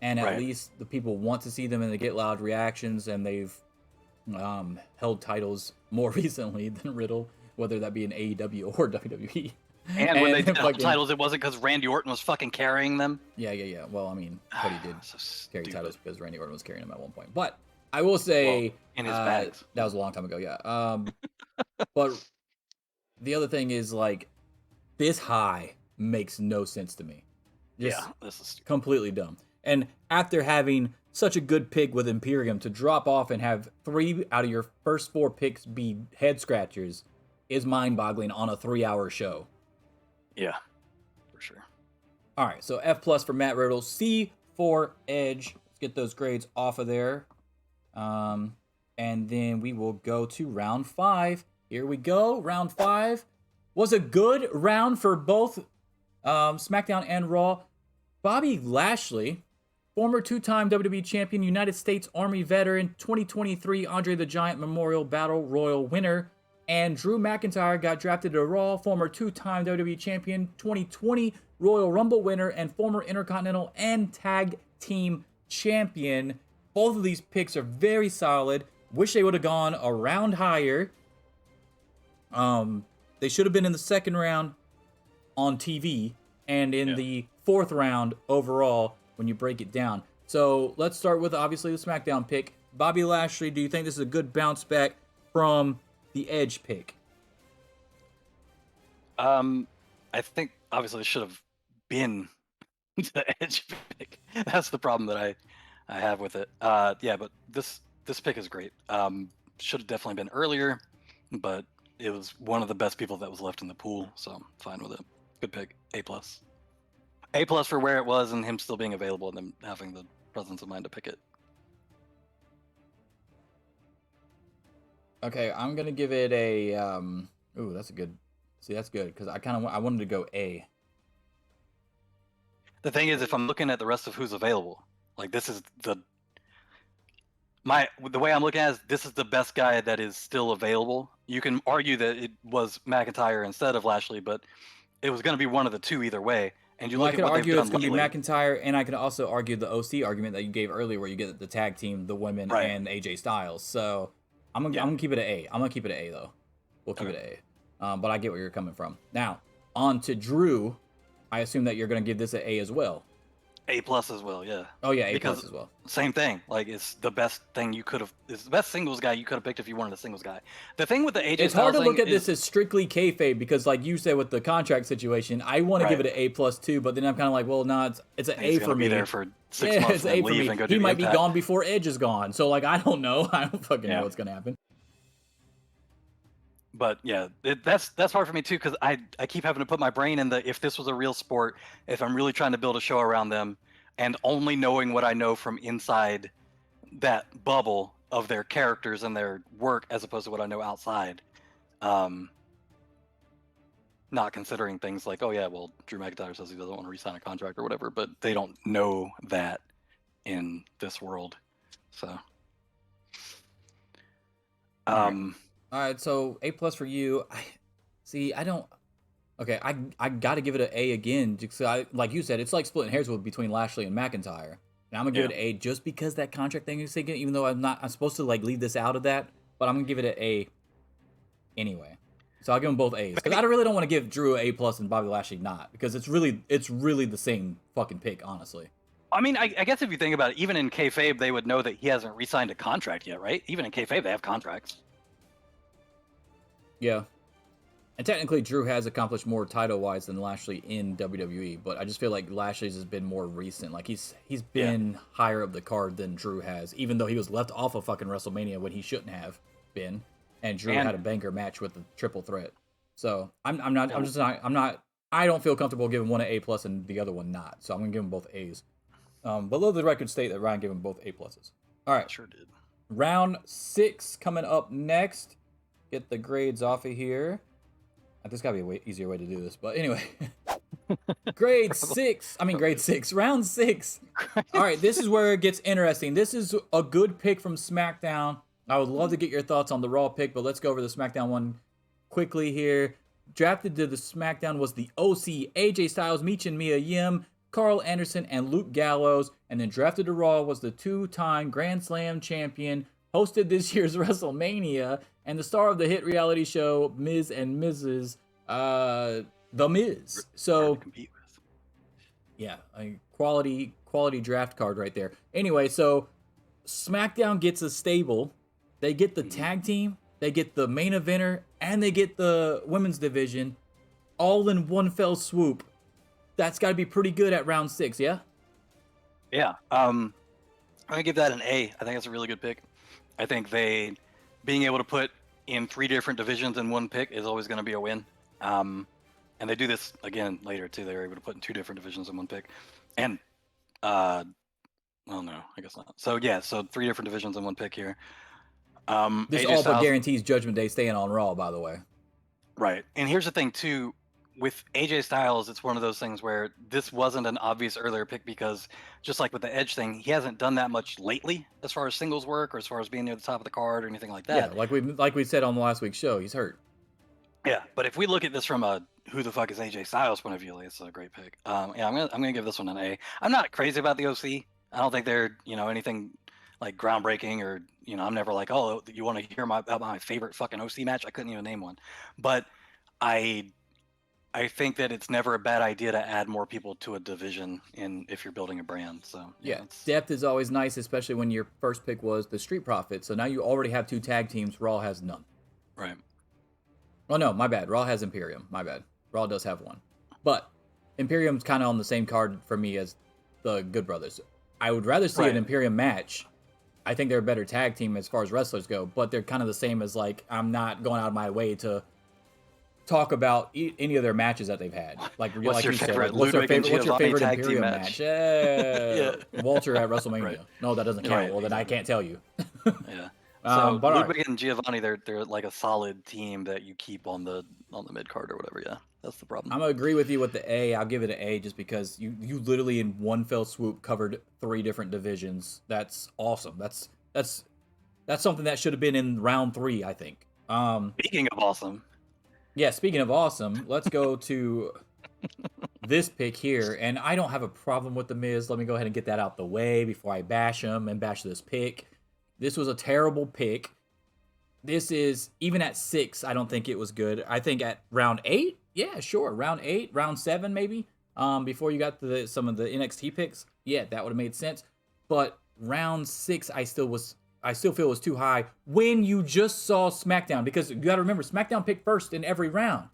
F: and at least the people want to see them and they get loud reactions, and they've held titles more recently than Riddle, whether that be in AEW or WWE.
G: And when they did the titles, it wasn't because Randy Orton was fucking carrying them.
F: Yeah. Well, I mean, Cody did
G: So
F: carry
G: stupid.
F: titles because Randy Orton was carrying them at one point. But I will say,
G: in his bags.
F: that was a long time ago. Yeah. But the other thing is, like, this high makes no sense to me. Just
G: this is stupid.
F: completely dumb. And after having such a good pick with Imperium to drop off and have 3 out of your first 4 picks be head scratchers, is mind-boggling on a 3-hour show.
G: Yeah, for sure.
F: All right, so F+ for Matt Riddle, C for Edge. Let's get those grades off of there. And then we will go to round 5. Here we go. Round 5 was a good round for both SmackDown and Raw. Bobby Lashley, former 2-time WWE Champion, United States Army veteran, 2023 Andre the Giant Memorial Battle Royal winner, and Drew McIntyre got drafted to Raw, former 2-time WWE Champion, 2020 Royal Rumble winner, and former Intercontinental and Tag Team Champion. Both of these picks are very solid. Wish they would have gone a round higher. They should have been in the second round on TV and in the fourth round overall when you break it down. So let's start with obviously the SmackDown pick. Bobby Lashley, do you think this is a good bounce back from the Edge pick?
G: I think obviously it should have been the Edge pick. That's the problem that I have with it. Yeah, but this pick is great. Should have definitely been earlier, but it was one of the best people that was left in the pool, so I'm fine with it. Good pick. A+. A+ for where it was and him still being available and them having the presence of mind to pick it.
F: Okay, I'm gonna give it a ooh, that's a good. See, that's good because I wanted to go A.
G: The thing is, if I'm looking at the rest of who's available, like this is the way I'm looking at it is this is the best guy that is still available. You can argue that it was McIntyre instead of Lashley, but it was going to be one of the two either way. And you
F: Well,
G: look
F: I could
G: at what
F: argue
G: they've
F: it's
G: done
F: going to be
G: lately.
F: McIntyre, and I could also argue the OC argument that you gave earlier, where you get the tag team, the women,
G: Right.
F: and AJ Styles. So I'm gonna keep it at A. I'm gonna keep it at A though. We'll keep it at A. But I get where you're coming from. Now on to Drew. I assume that you're going to give this an A as well.
G: A+ as well, yeah.
F: Oh yeah, A+
G: Because
F: as well.
G: Same thing. Like it's the best thing you could have. It's the best singles guy you could have picked if you wanted a singles guy. The thing with the AJ
F: It's
G: Styles
F: hard to look
G: thing
F: at this as strictly kayfabe because, like you said, with the contract situation, I want to give it an A+ too. But then I'm kind of like, well, no, it's an
G: he's
F: A
G: gonna
F: for me.
G: be there for 6
F: Yeah,
G: months
F: it's
G: and
F: A
G: then
F: for
G: leave
F: me.
G: and go
F: He
G: do
F: might be
G: Impact.
F: gone before Edge is gone. So like, I don't know. I don't fucking know what's gonna happen.
G: But yeah, that's hard for me too because I keep having to put my brain in the if this was a real sport, if I'm really trying to build a show around them, and only knowing what I know from inside that bubble of their characters and their work as opposed to what I know outside. Not considering things like, oh yeah, well, Drew McIntyre says he doesn't want to re-sign a contract or whatever, but they don't know that in this world. So
F: All right, so A+ for you. Okay, I got to give it an A again. Because like you said, it's like splitting hairs between Lashley and McIntyre. And I'm gonna give it an A just because that contract thing is taken. Even though I'm supposed to like leave this out of that, but I'm gonna give it an A anyway. So I'll give them both A's because I really don't want to give Drew an A+ and Bobby Lashley not because it's really the same fucking pick, honestly.
G: I mean, I guess if you think about it, even in kayfabe, they would know that he hasn't re-signed a contract yet, right? Even in kayfabe, they have contracts.
F: Yeah. And technically, Drew has accomplished more title-wise than Lashley in WWE, but I just feel like Lashley's has been more recent. Like, he's been higher up the card than Drew has, even though he was left off of fucking WrestleMania when he shouldn't have been. And Drew had a banger match with the triple threat. So I don't feel comfortable giving one an A+ and the other one not. So I'm gonna give them both A's. Below the record state that Ryan gave them both A+. All right.
G: Sure did.
F: Round 6 coming up next. Get the grades off of here. There's gotta be a easier way to do this, but anyway. Grade 6. Round 6. All right, this is where it gets interesting. This is a good pick from SmackDown. I would love to get your thoughts on the Raw pick, but let's go over the SmackDown one quickly here. Drafted to the SmackDown was the OC, AJ Styles, Michin Mia Yim, Carl Anderson, and Luke Gallows. And then drafted to Raw was the 2-time Grand Slam champion, hosted this year's WrestleMania, and the star of the hit reality show Miz and Mrs. The Miz. So, yeah, a quality draft card right there. Anyway, so SmackDown gets a stable. They get the tag team, they get the main eventer, and they get the women's division all in one fell swoop. That's got to be pretty good at round 6, yeah?
G: Yeah. I'm going to give that an A. I think that's a really good pick. I think being able to put in 3 different divisions in one pick is always going to be a win. And they do this again later too. They're able to put in 2 different divisions in one pick, and well, no, I guess not. So yeah, so 3 different divisions in one pick here.
F: This
G: AJ
F: all but
G: Styles,
F: guarantees Judgment Day staying on Raw, by the way.
G: right? And here's the thing too. With AJ Styles, it's one of those things where this wasn't an obvious earlier pick because just like with the Edge thing, he hasn't done that much lately as far as singles work or as far as being near the top of the card or anything like that.
F: Yeah, like we said on the last week's show, he's hurt.
G: Yeah, but if we look at this from a who the fuck is AJ Styles point of view, like, it's a great pick. Yeah, I'm gonna give this one an A. I'm not crazy about the OC. I don't think they're anything like groundbreaking or I'm never like, oh, you want to hear about my favorite fucking OC match? I couldn't even name one, but I think that it's never a bad idea to add more people to a division if you're building a brand. So
F: yeah, depth is always nice, especially when your first pick was the Street Profits. So now you already have 2 tag teams. Raw has none.
G: Right.
F: Oh no, my bad. Raw has Imperium. My bad. Raw does have one, but Imperium's kind of on the same card for me as the Good Brothers. I would rather see an Imperium match. I think they're a better tag team as far as wrestlers go, but they're kind of the same as like I'm not going out of my way to talk about any of their matches that they've had. Like,
G: what's
F: like
G: your
F: you
G: favorite
F: said, what's your favorite
G: tag team
F: Imperium
G: match?
F: Yeah. Walter at WrestleMania.
G: Right.
F: No, that doesn't count.
G: Right,
F: well, then I can't tell you.
G: Yeah. So
F: but
G: Ludwig and Giovanni, they're like a solid team that you keep on the mid card or whatever. Yeah, that's the problem.
F: I'm gonna agree with you with the A. I'll give it an A just because you literally in one fell swoop covered 3 different divisions. That's awesome. That's something that should have been in round 3, I think.
G: Speaking of awesome.
F: Yeah, speaking of awesome, let's go to this pick here. And I don't have a problem with The Miz. Let me go ahead and get that out the way before I bash him and bash this pick. This was a terrible pick. This is, even at 6, I don't think it was good. I think at round 8, yeah, sure. Round 8, round 7 maybe, before you got to some of the NXT picks, yeah, that would have made sense. But round 6, I still feel was too high when you just saw SmackDown, because you got to remember SmackDown picked first in every round.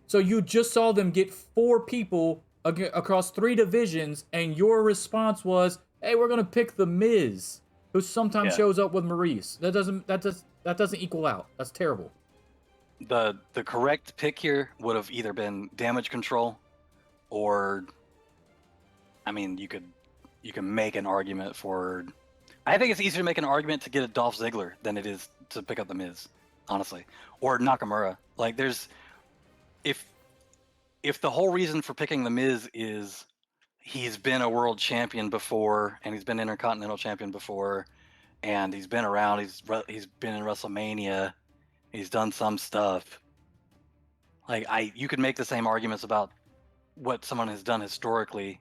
F: So you just saw them get 4 people across 3 divisions, and your response was, "Hey, we're gonna pick The Miz, who sometimes shows up with Maurice." That doesn't equal out. That's terrible.
G: The correct pick here would have either been Damage Control, or, I mean, you can make an argument for. I think it's easier to make an argument to get a Dolph Ziggler than it is to pick up The Miz, honestly, or Nakamura. Like, if the whole reason for picking The Miz is he's been a world champion before and he's been Intercontinental champion before and he's been around, he's been in WrestleMania, he's done some stuff. Like, you could make the same arguments about what someone has done historically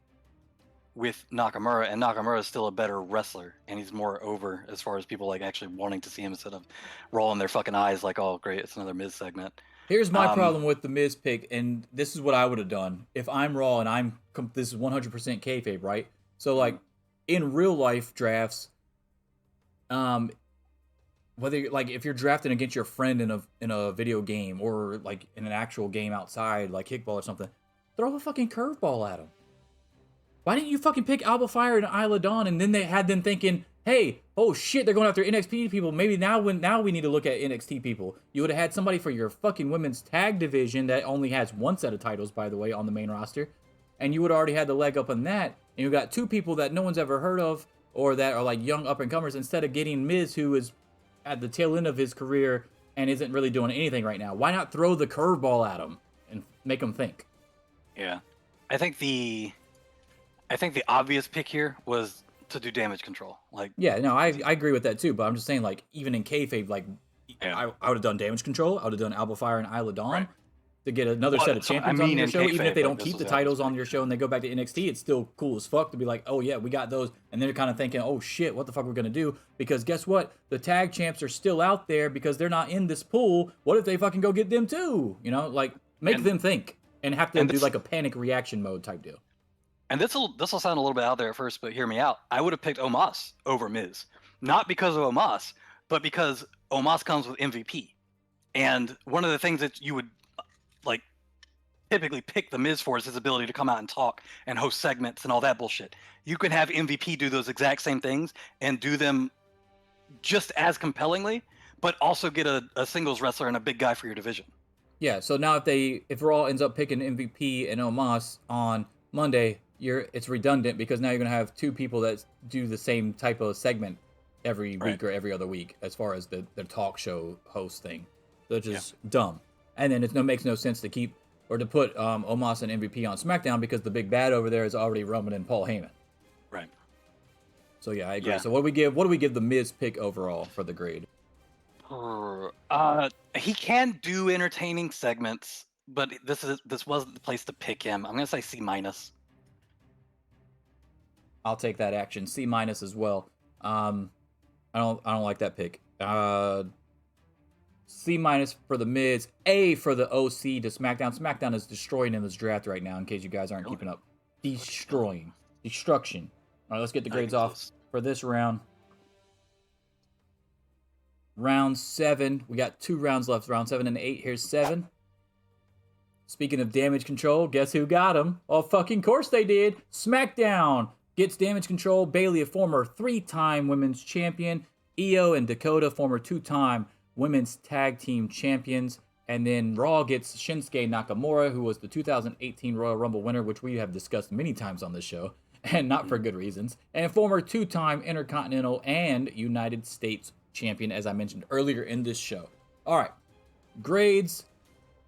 G: with Nakamura, and Nakamura is still a better wrestler, and he's more over as far as people like actually wanting to see him instead of rolling their fucking eyes like, oh great, it's another Miz segment.
F: Here's my problem with the Miz pick, and this is what I would have done if I'm Raw and this is 100% kayfabe, right? So like in real life drafts, whether like if you're drafting against your friend in a video game or like in an actual game outside like kickball or something, throw a fucking curveball at him. Why didn't you fucking pick Alba Fire and Isla Dawn, and then they had them thinking, hey, oh shit, they're going after NXT people. Maybe now we need to look at NXT people. You would have had somebody for your fucking women's tag division that only has 1 set of titles, by the way, on the main roster. And you would have already had the leg up on that. And you got 2 people that no one's ever heard of or that are like young up-and-comers instead of getting Miz, who is at the tail end of his career and isn't really doing anything right now. Why not throw the curveball at him and make him think?
G: Yeah. I think the obvious pick here was to do Damage Control. Like,
F: yeah, no, I agree with that too. But I'm just saying, like, even in kayfabe, like,
G: yeah.
F: I would have done Damage Control. I would have done Alba Fire and Isla Dawn
G: Right.
F: to get another set of champions on your show. Even if they don't keep the titles on your show and they go back to NXT, it's still cool as fuck to be like, oh yeah, we got those. And they're kind of thinking, oh shit, what the fuck we're gonna do? Because guess what? The tag champs are still out there because they're not in this pool. What if they fucking go get them too? You know, like make them think and have them do like a panic reaction mode type deal.
G: And this will sound a little bit out there at first, but hear me out. I would have picked Omos over Miz, not because of Omos, but because Omos comes with MVP. And one of the things that you would like typically pick the Miz for is his ability to come out and talk and host segments and all that bullshit. You can have MVP do those exact same things and do them just as compellingly, but also get a singles wrestler and a big guy for your division.
F: Yeah, so now if Raw ends up picking MVP and Omos on Monday, it's redundant because now you're gonna have two people that do the same type of segment every week or every other week as far as the talk show host thing. So it's just dumb. And then makes no sense to keep or to put Omos and MVP on SmackDown because the big bad over there is already Roman and Paul Heyman.
G: Right.
F: So yeah, I agree.
G: Yeah.
F: So what do we give the Miz pick overall for the grade?
G: He can do entertaining segments, but this wasn't the place to pick him. I'm gonna say C-.
F: I'll take that action. C- as well. I don't like that pick. C- for the Miz. A for the OC to SmackDown. SmackDown is destroying in this draft right now. In case you guys aren't keeping up, destruction. All right, let's get the grades off for this round. Round 7. We got 2 rounds left. Round 7 and 8. Here's 7. Speaking of damage control, guess who got him? Oh, fucking course they did. SmackDown gets damage control. Bayley, a former 3-time women's champion. Io and Dakota, former 2-time women's tag team champions. And then Raw gets Shinsuke Nakamura, who was the 2018 Royal Rumble winner, which we have discussed many times on this show, and not for good reasons. And former 2-time Intercontinental and United States champion, as I mentioned earlier in this show. All right, grades.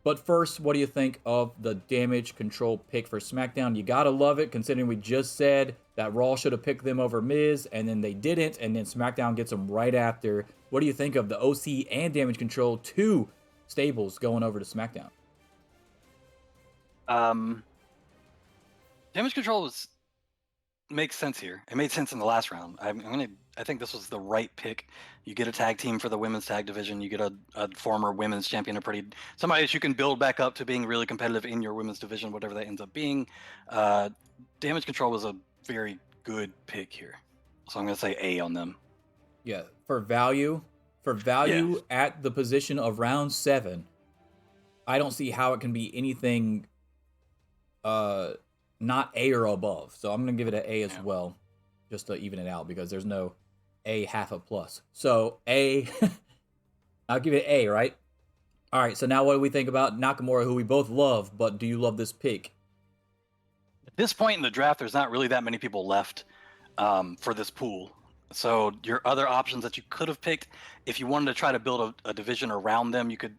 F: But first, what do you think of the damage control pick for SmackDown? You gotta love it, considering we just said that Raw should have picked them over Miz, and then they didn't, and then SmackDown gets them right after. What do you think of the OC and damage control, 2 stables going over to SmackDown?
G: Damage control makes sense here. It made sense in the last round. I think this was the right pick. You get a tag team for the women's tag division. You get a former women's champion, somebody that you can build back up to being really competitive in your women's division, whatever that ends up being. Damage control was a very good pick here, so I'm gonna say A on them.
F: Yeah, for value at the position of round 7, I don't see how it can be anything not A or above. So I'm going to give it an A as well, just to even it out, because there's no A half a plus. So A, I'll give it A, right? All right, so now what do we think about Nakamura, who we both love, but do you love this pick?
G: At this point in the draft, there's not really that many people left for this pool. So your other options that you could have picked, if you wanted to try to build a division around them, you could,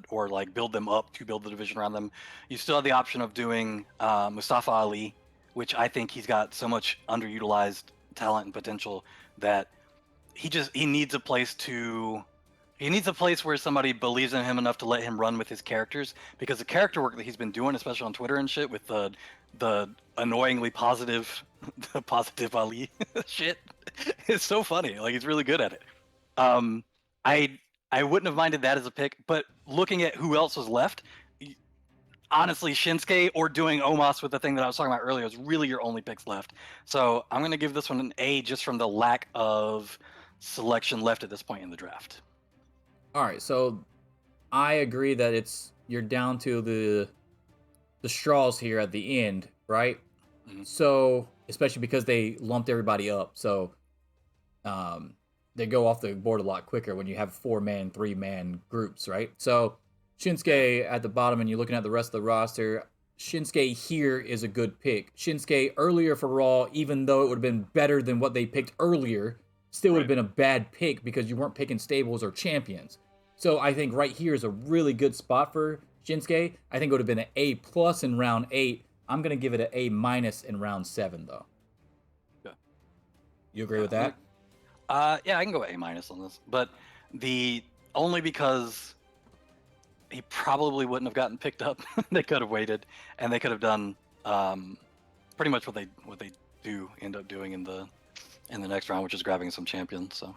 G: or like build them up to build the division around them. You still have the option of doing Mustafa Ali, which I think he's got so much underutilized talent and potential that he needs a place where somebody believes in him enough to let him run with his characters, because the character work that he's been doing, especially on Twitter and shit, with the annoyingly positive Ali shit, is so funny. Like, he's really good at it. I wouldn't have minded that as a pick, but looking at who else was left, honestly, Shinsuke or doing Omos with the thing that I was talking about earlier is really your only picks left. So I'm going to give this one an A just from the lack of selection left at this point in the draft.
F: All right, so I agree that you're down to the straws here at the end, right? Mm-hmm. So, especially because they lumped everybody up, so they go off the board a lot quicker when you have 4-man, 3-man groups, right? So Shinsuke at the bottom, and you're looking at the rest of the roster. Shinsuke here is a good pick. Shinsuke earlier for Raw, even though it would have been better than what they picked earlier, still would have been a bad pick because you weren't picking stables or champions. So I think right here is a really good spot for Shinsuke. I think it would have been an A+ in round 8. I'm going to give it an A- in round 7, though.
G: Yeah.
F: You agree with that?
G: Yeah, I can go A- on this. But only because he probably wouldn't have gotten picked up. They could have waited, and they could have done pretty much what they do end up doing in the next round, which is grabbing some champions. So,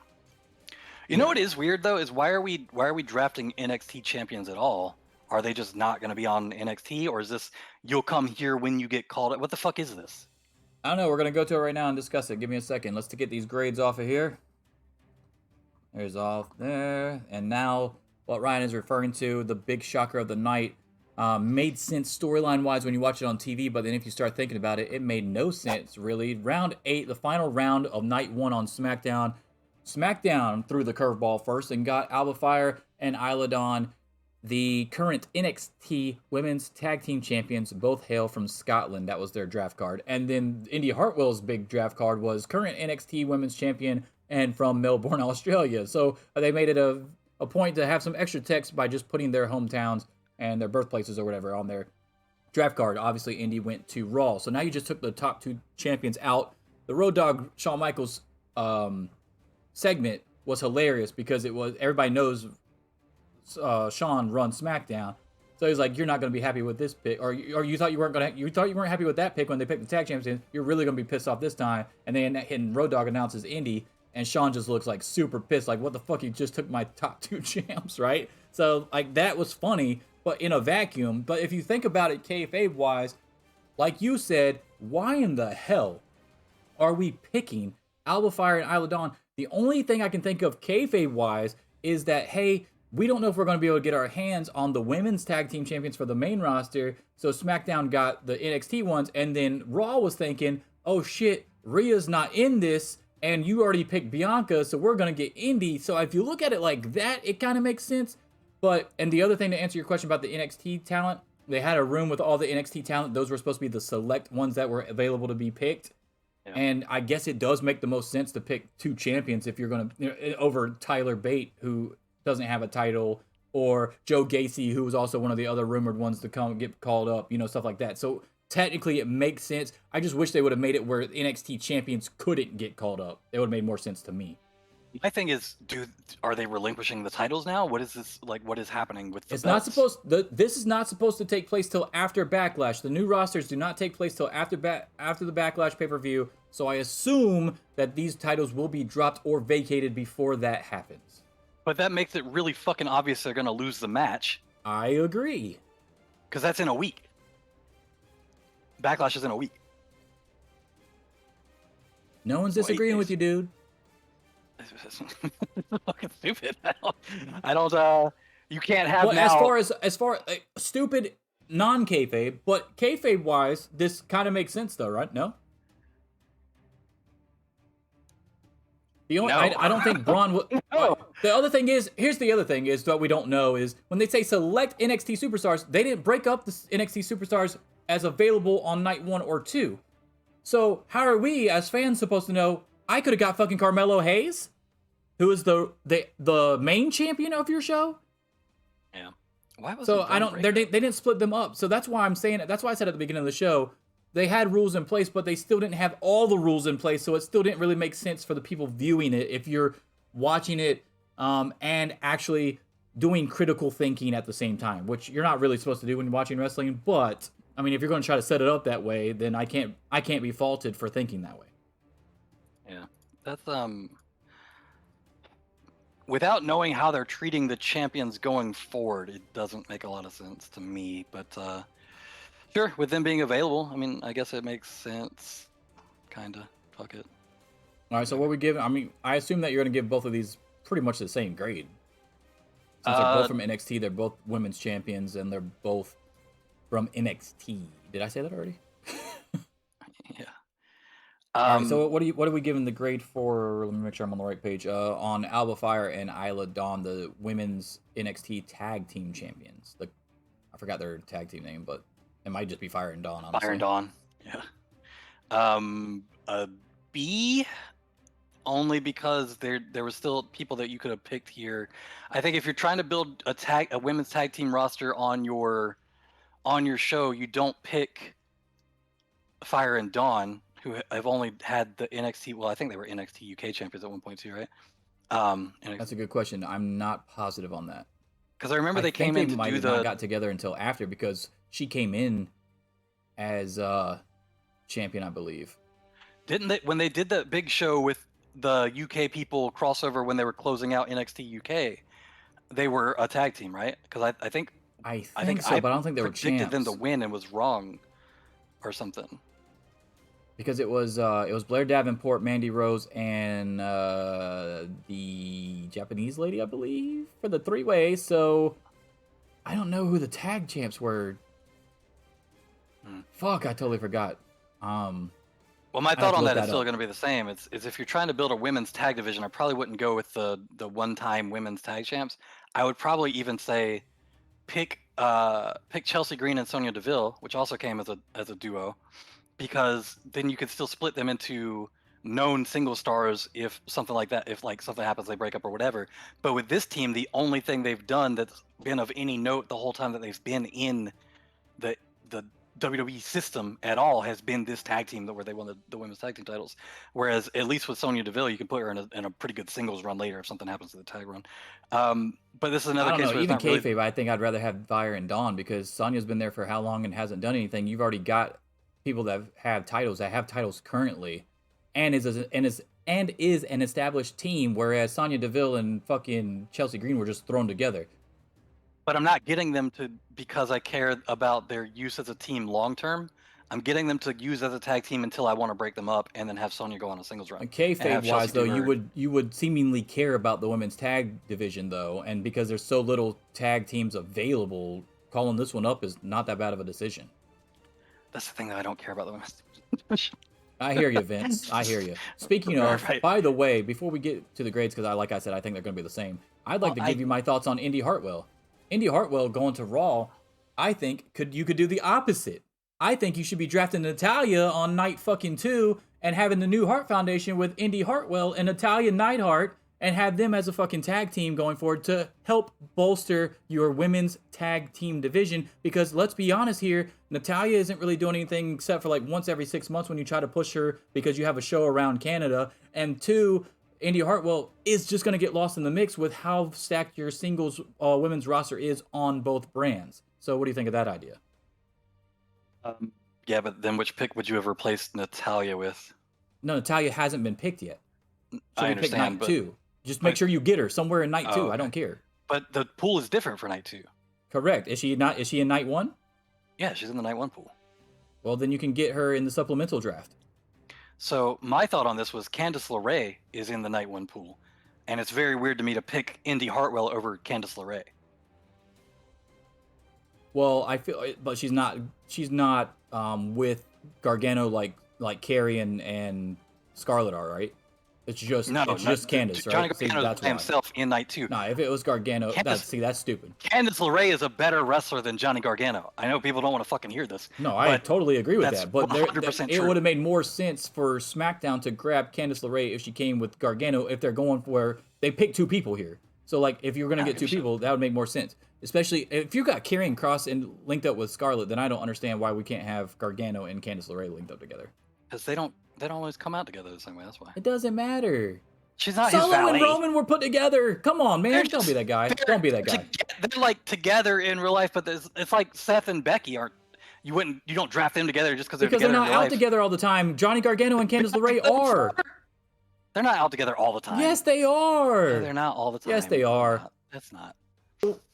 G: you know what is weird though is why are we drafting NXT champions at all? Are they just not going to be on NXT, or is this you'll come here when you get called? What the fuck is this?
F: I don't know. We're going to go to it right now and discuss it. Give me a second. Let's get these grades off of here. There's off there. And now what Ryan is referring to, the big shocker of the night, made sense storyline-wise when you watch it on TV, but then if you start thinking about it, it made no sense, really. Round 8, the final round of Night 1 on SmackDown, SmackDown threw the curveball first and got Alba Fire and Isla Dawn, the current NXT Women's Tag Team Champions, both hail from Scotland. That was their draft card. And then Indy Hartwell's big draft card was current NXT Women's Champion and from Melbourne, Australia. So they made it a point to have some extra text by just putting their hometowns and their birthplaces or whatever on their draft card. Obviously, Indy went to Raw. So now you just took the top 2 champions out. The Road Dogg Shawn Michaels segment was hilarious because it was, everybody knows Shawn runs SmackDown, so he's like, "You're not going to be happy with this pick, or you thought you weren't happy with that pick when they picked the tag champions. You're really going to be pissed off this time." And then Road Dogg announces Indy, and Shawn just looks like super pissed, like, "What the fuck? You just took my top 2 champs, right?" So like that was funny, but in a vacuum. But if you think about it, kayfabe wise, like you said, why in the hell are we picking Alba Fire and Isla Dawn? The only thing I can think of kayfabe wise is that, hey, we don't know if we're going to be able to get our hands on the women's tag team champions for the main roster. So SmackDown got the NXT ones, and then Raw was thinking, oh shit, Rhea's not in this, and you already picked Bianca, so we're going to get Indy. So if you look at it like that, it kind of makes sense. But, and the other thing to answer your question about the NXT talent, they had a room with all the NXT talent. Those were supposed to be the select ones that were available to be picked. Yeah. And I guess it does make the most sense to pick 2 champions if you're going to, over Tyler Bate, who doesn't have a title, or Joe Gacy, who was also one of the other rumored ones to come get called up, stuff like that. So technically it makes sense. I just wish they would have made it where NXT champions couldn't get called up. It would have made more sense to me.
G: My thing is, are they relinquishing the titles now? What is this like? What is happening with the
F: It's
G: belts?
F: not supposed. This is not supposed to take place till after Backlash. The new rosters do not take place till after the Backlash pay-per-view. So I assume that these titles will be dropped or vacated before that happens.
G: But that makes it really fucking obvious they're gonna lose the match.
F: I agree.
G: Because that's in a week. Backlash is in a week.
F: No one's disagreeing with you, dude.
G: It's fucking stupid. I don't. You can't have now.
F: As far stupid non-kayfabe, but kayfabe wise, this kind of makes sense though, right? No. The only I don't think Braun would. No. The other thing is, here's the other thing is what we don't know is when they say select NXT superstars, they didn't break up the NXT superstars as available on night 1 or 2. So how are we as fans supposed to know? I could have got fucking Carmelo Hayes, who is the main champion of your show.
G: Yeah. Why was
F: so I don't. They didn't split them up. So that's why I'm saying it. That's why I said at the beginning of the show they had rules in place, but they still didn't have all the rules in place. So it still didn't really make sense for the people viewing it if you're watching it and actually doing critical thinking at the same time, which you're not really supposed to do when you're watching wrestling. But I mean, if you're going to try to set it up that way, then I can't be faulted for thinking that way.
G: Yeah, that's without knowing how they're treating the champions going forward, it doesn't make a lot of sense to me. But sure, with them being available, I mean, I guess it makes sense. Kinda, fuck it.
F: All right, so what we give? I mean, I assume that you're going to give both of these pretty much the same grade. Since they're both from NXT, they're both women's champions, and they're both from NXT. Did I say that already?
G: Yeah.
F: All right, so what are we giving the grade for? Let me make sure I'm on the right page. On Alba Fire and Isla Dawn, the women's NXT tag team champions. I forgot their tag team name, but it might just be Fire and Dawn. Honestly.
G: Fire and Dawn. Yeah. A B, only because there were still people that you could have picked here. I think if you're trying to build a women's tag team roster on your show, you don't pick Fire and Dawn, who have only had the NXT. Well, I think they were NXT UK champions at one point too, right?
F: That's a good question. I'm not positive on that.
G: Because I remember they came in to do the.
F: Not got together until after because she came in as champion, I believe.
G: Didn't they when they did that big show with the UK people crossover when they were closing out NXT UK? They were a tag team, right? Because I think
F: so, but I don't think they were champs.
G: Predicted them to win and was wrong, or something.
F: Because it was Blair Davenport, Mandy Rose, and the Japanese lady, I believe, for the 3-way. So I don't know who the tag champs were. Fuck, I totally forgot.
G: Well, Well, my
F: I'd have
G: thought
F: to
G: on
F: look
G: that is
F: that
G: still
F: up.
G: going to be the same. It's if you're trying to build a women's tag division, I probably wouldn't go with the one-time women's tag champs. I would probably even say pick Chelsea Green and Sonya Deville, which also came as a duo, because then you could still split them into known single stars if something like that, if like something happens, they break up or whatever. But with this team, the only thing they've done that's been of any note the whole time that they've been in the WWE system at all has been this tag team where they won the women's tag team titles. Whereas at least with Sonya Deville, you can put her in a pretty good singles run later if something happens to the tag run. But this is another
F: I don't
G: case
F: know.
G: where it's
F: Even
G: not really.
F: kayfabe, I think I'd rather have Fire and Dawn because Sonya's been there for how long and hasn't done anything. You've already got people that have titles currently, and is an established team. Whereas Sonya Deville and fucking Chelsea Green were just thrown together.
G: But I'm not getting them to because I care about their use as a team long term. I'm getting them to use as a tag team until I want to break them up and then have Sonya go on a singles run.
F: And
G: and have
F: kayfabe
G: Chelsea
F: wise, though,
G: do her-
F: you would seemingly care about the women's tag division, though, and because there's so little tag teams available, calling this one up is not that bad of a decision.
G: That's the thing that I don't care about the women's.
F: I hear you, Vince. I hear you. Speaking of,
G: Right.
F: by the way, before we get to the grades, because like I said, I think they're going to be the same. I'd like to give you my thoughts on Indy Hartwell. Indy Hartwell going to Raw, I think you could do the opposite. I think you should be drafting Natalya on night fucking 2 and having the New Heart Foundation with Indy Hartwell and Natalya Neidhart and have them as a fucking tag team going forward to help bolster your women's tag team division. Because let's be honest here, Natalya isn't really doing anything except for like once every 6 months when you try to push her because you have a show around Canada. And 2, Indy Hartwell is just going to get lost in the mix with how stacked your singles women's roster is on both brands. So what do you think of that idea?
G: Yeah, but then which pick would you have replaced Natalya with?
F: No, Natalya hasn't been picked yet.
G: I
F: Pick
G: understand,
F: night
G: but
F: 2. Just make sure you get her somewhere in night 2.
G: Oh,
F: I don't care.
G: but the pool is different for night 2.
F: Correct. Is she not? Is she in night 1?
G: Yeah, she's in the night 1 pool.
F: Well, then you can get her in the supplemental draft.
G: So my thought on this was Candice LeRae is in the night 1 pool, and it's very weird to me to pick Indy Hartwell over Candice LeRae.
F: Well, I feel, but she's not with Gargano like Carrie and Scarlett are, right? It's just Candice, right?
G: Johnny
F: See,
G: Gargano
F: that's
G: by
F: why.
G: himself in night 2.
F: Nah, if it was Gargano, that's stupid.
G: Candice LeRae is a better wrestler than Johnny Gargano. I know people don't want to fucking hear this.
F: No, I totally agree with
G: that's
F: that. But
G: 100%
F: it
G: true.
F: would have made more sense for SmackDown to grab Candice LeRae if she came with Gargano. If they're going for they pick 2 people here, so like if you're gonna get 2 people, that would make more sense. Especially if you got Karrion Kross and linked up with Scarlett, then I don't understand why we can't have Gargano and Candice LeRae linked up together.
G: Because they don't always come out together the same way. That's why.
F: It doesn't matter.
G: She's not his
F: Solo
G: valet.
F: and Roman were put together. Come on, man. Don't be that guy. Don't be that guy.
G: They're like together in real life, but it's like Seth and Becky aren't. You don't draft them together just because they're
F: Because
G: together
F: they're not
G: in real
F: out
G: life.
F: together all the time. Johnny Gargano and Candice LeRae are.
G: They're not out together all the time.
F: Yes, they are.
G: They're not all the time.
F: Yes, they are.
G: That's not.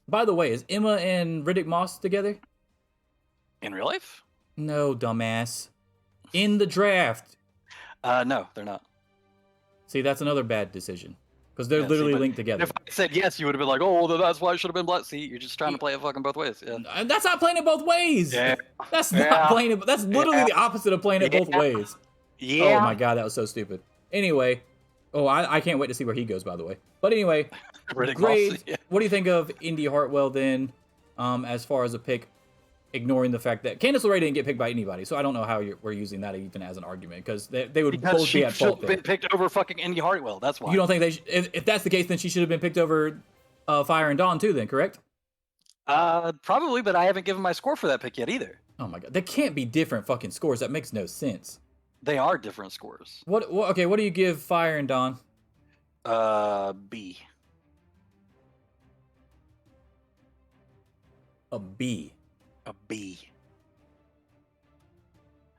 F: By the way, is Emma and Riddick Moss together?
G: In real life?
F: No, dumbass. In the draft.
G: No, they're not.
F: See, that's another bad decision. Because they're
G: Yeah,
F: literally
G: but
F: linked together.
G: If I said yes, you would have been like, oh, well, that's why it should have been black. See, you're just trying to play it fucking both ways. Yeah.
F: That's not playing it both ways.
G: Yeah.
F: That's
G: Yeah.
F: not playing it. That's literally
G: Yeah.
F: the opposite of playing it both
G: Yeah.
F: ways.
G: Yeah.
F: Oh my god, that was so stupid. Anyway, I can't wait to see where he goes, by the way. But anyway,
G: Riddick
F: great.
G: Moss, yeah.
F: What do you think of Indy Hartwell then, as far as a pick, ignoring the fact that Candice LeRae didn't get picked by anybody, so I don't know how we're using that even as an argument, because they would
G: Because
F: both
G: she
F: be at
G: should
F: fault
G: have
F: there.
G: been picked over fucking Indy Hartwell. That's why.
F: You don't think they if that's the case, then she should have been picked over Fire and Dawn too, then, correct?
G: Probably, but I haven't given my score for that pick yet either.
F: Oh my god, that can't be different fucking scores. That makes no sense.
G: They are different scores.
F: What okay, what do you give Fire and Dawn?
G: B.
F: A B.
G: A B.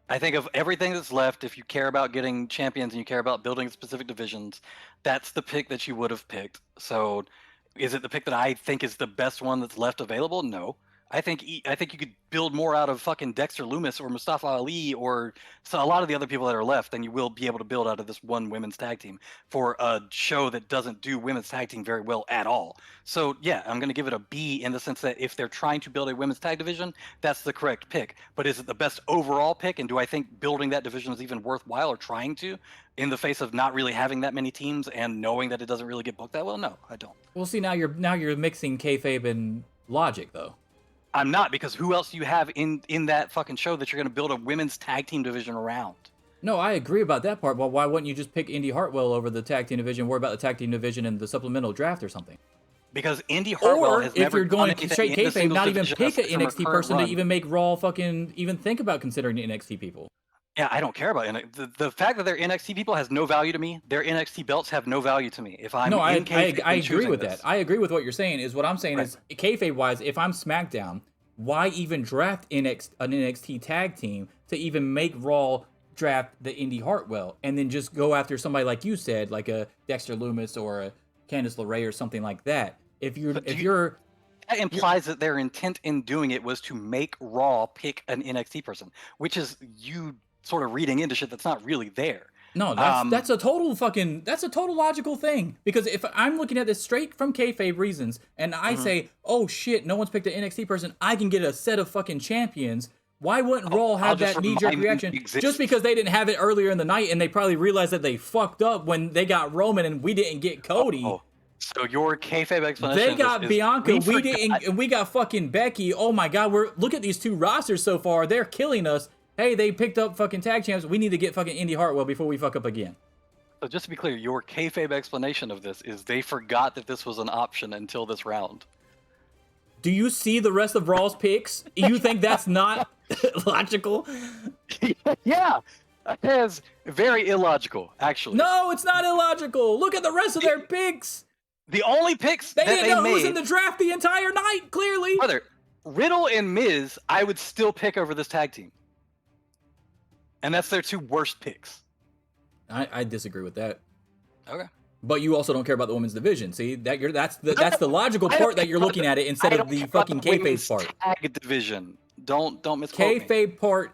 G: I think of everything that's left, if you care about getting champions and you care about building specific divisions, that's the pick that you would have picked. So is it the pick that I think is the best one that's left available? No. I think you could build more out of fucking Dexter Lumis or Mustafa Ali or a lot of the other people that are left than you will be able to build out of this one women's tag team for a show that doesn't do women's tag team very well at all. So yeah, I'm going to give it a B in the sense that if they're trying to build a women's tag division, that's the correct pick. But is it the best overall pick? And do I think building that division is even worthwhile or trying to in the face of not really having that many teams and knowing that it doesn't really get booked that well? No, I don't.
F: Well, see, now you're mixing kayfabe and logic, though.
G: I'm not, because who else do you have in that fucking show that you're going to build a women's tag team division around?
F: No, I agree about that part, but why wouldn't you just pick Indy Hartwell over the tag team division, worry about the tag team division in the supplemental draft or something?
G: Because Indy Hartwell has never
F: if you're going
G: done
F: straight
G: anything in the
F: kayfabe, not even
G: singles
F: pick an
G: division
F: NXT
G: from a
F: person
G: current
F: to even make Raw fucking even think about considering NXT people.
G: Yeah, I don't care about NXT. The fact that they're NXT people has no value to me. Their NXT belts have no value to me. If I'm
F: no, I
G: kayfabe
F: agree with
G: this.
F: that. I agree with what you're saying. Is what I'm saying is kayfabe-wise, if I'm SmackDown, why even draft an NXT tag team to even make Raw draft the Indy Hartwell and then just go after somebody like you said, like a Dexter Lumis or a Candice LeRae or something like that?
G: That implies that their intent in doing it was to make Raw pick an NXT person, which is you sort of reading into shit that's not really there.
F: No, that's a total logical thing. Because if I'm looking at this straight from kayfabe reasons, and I say, oh shit, no one's picked an NXT person, I can get a set of fucking champions. Why wouldn't Raw have that knee-jerk reaction? Just because they didn't have it earlier in the night, and they probably realized that they fucked up when they got Roman and we didn't get Cody.
G: So your kayfabe explanation.
F: They got Bianca, we didn't, and we got fucking Becky. Oh my god, look at these two rosters so far. They're killing us. Hey, they picked up fucking tag champs. We need to get fucking Indy Hartwell before we fuck up again.
G: So just to be clear, your kayfabe explanation of this is they forgot that this was an option until this round.
F: Do you see the rest of Raw's picks? You think that's not logical?
G: Yeah, that is very illogical, actually.
F: No, it's not illogical. Look at the rest of their picks.
G: The only picks
F: they
G: that
F: didn't know
G: made,
F: who was in the draft the entire night, clearly.
G: Brother, Riddle and Miz, I would still pick over this tag team. And that's their two worst picks.
F: I disagree with that.
G: Okay.
F: But you also don't care about the women's division. See, that's the logical part that you're looking at it instead of the fucking kayfabe part.
G: Tag division. Don't misquote me.
F: Kayfabe part.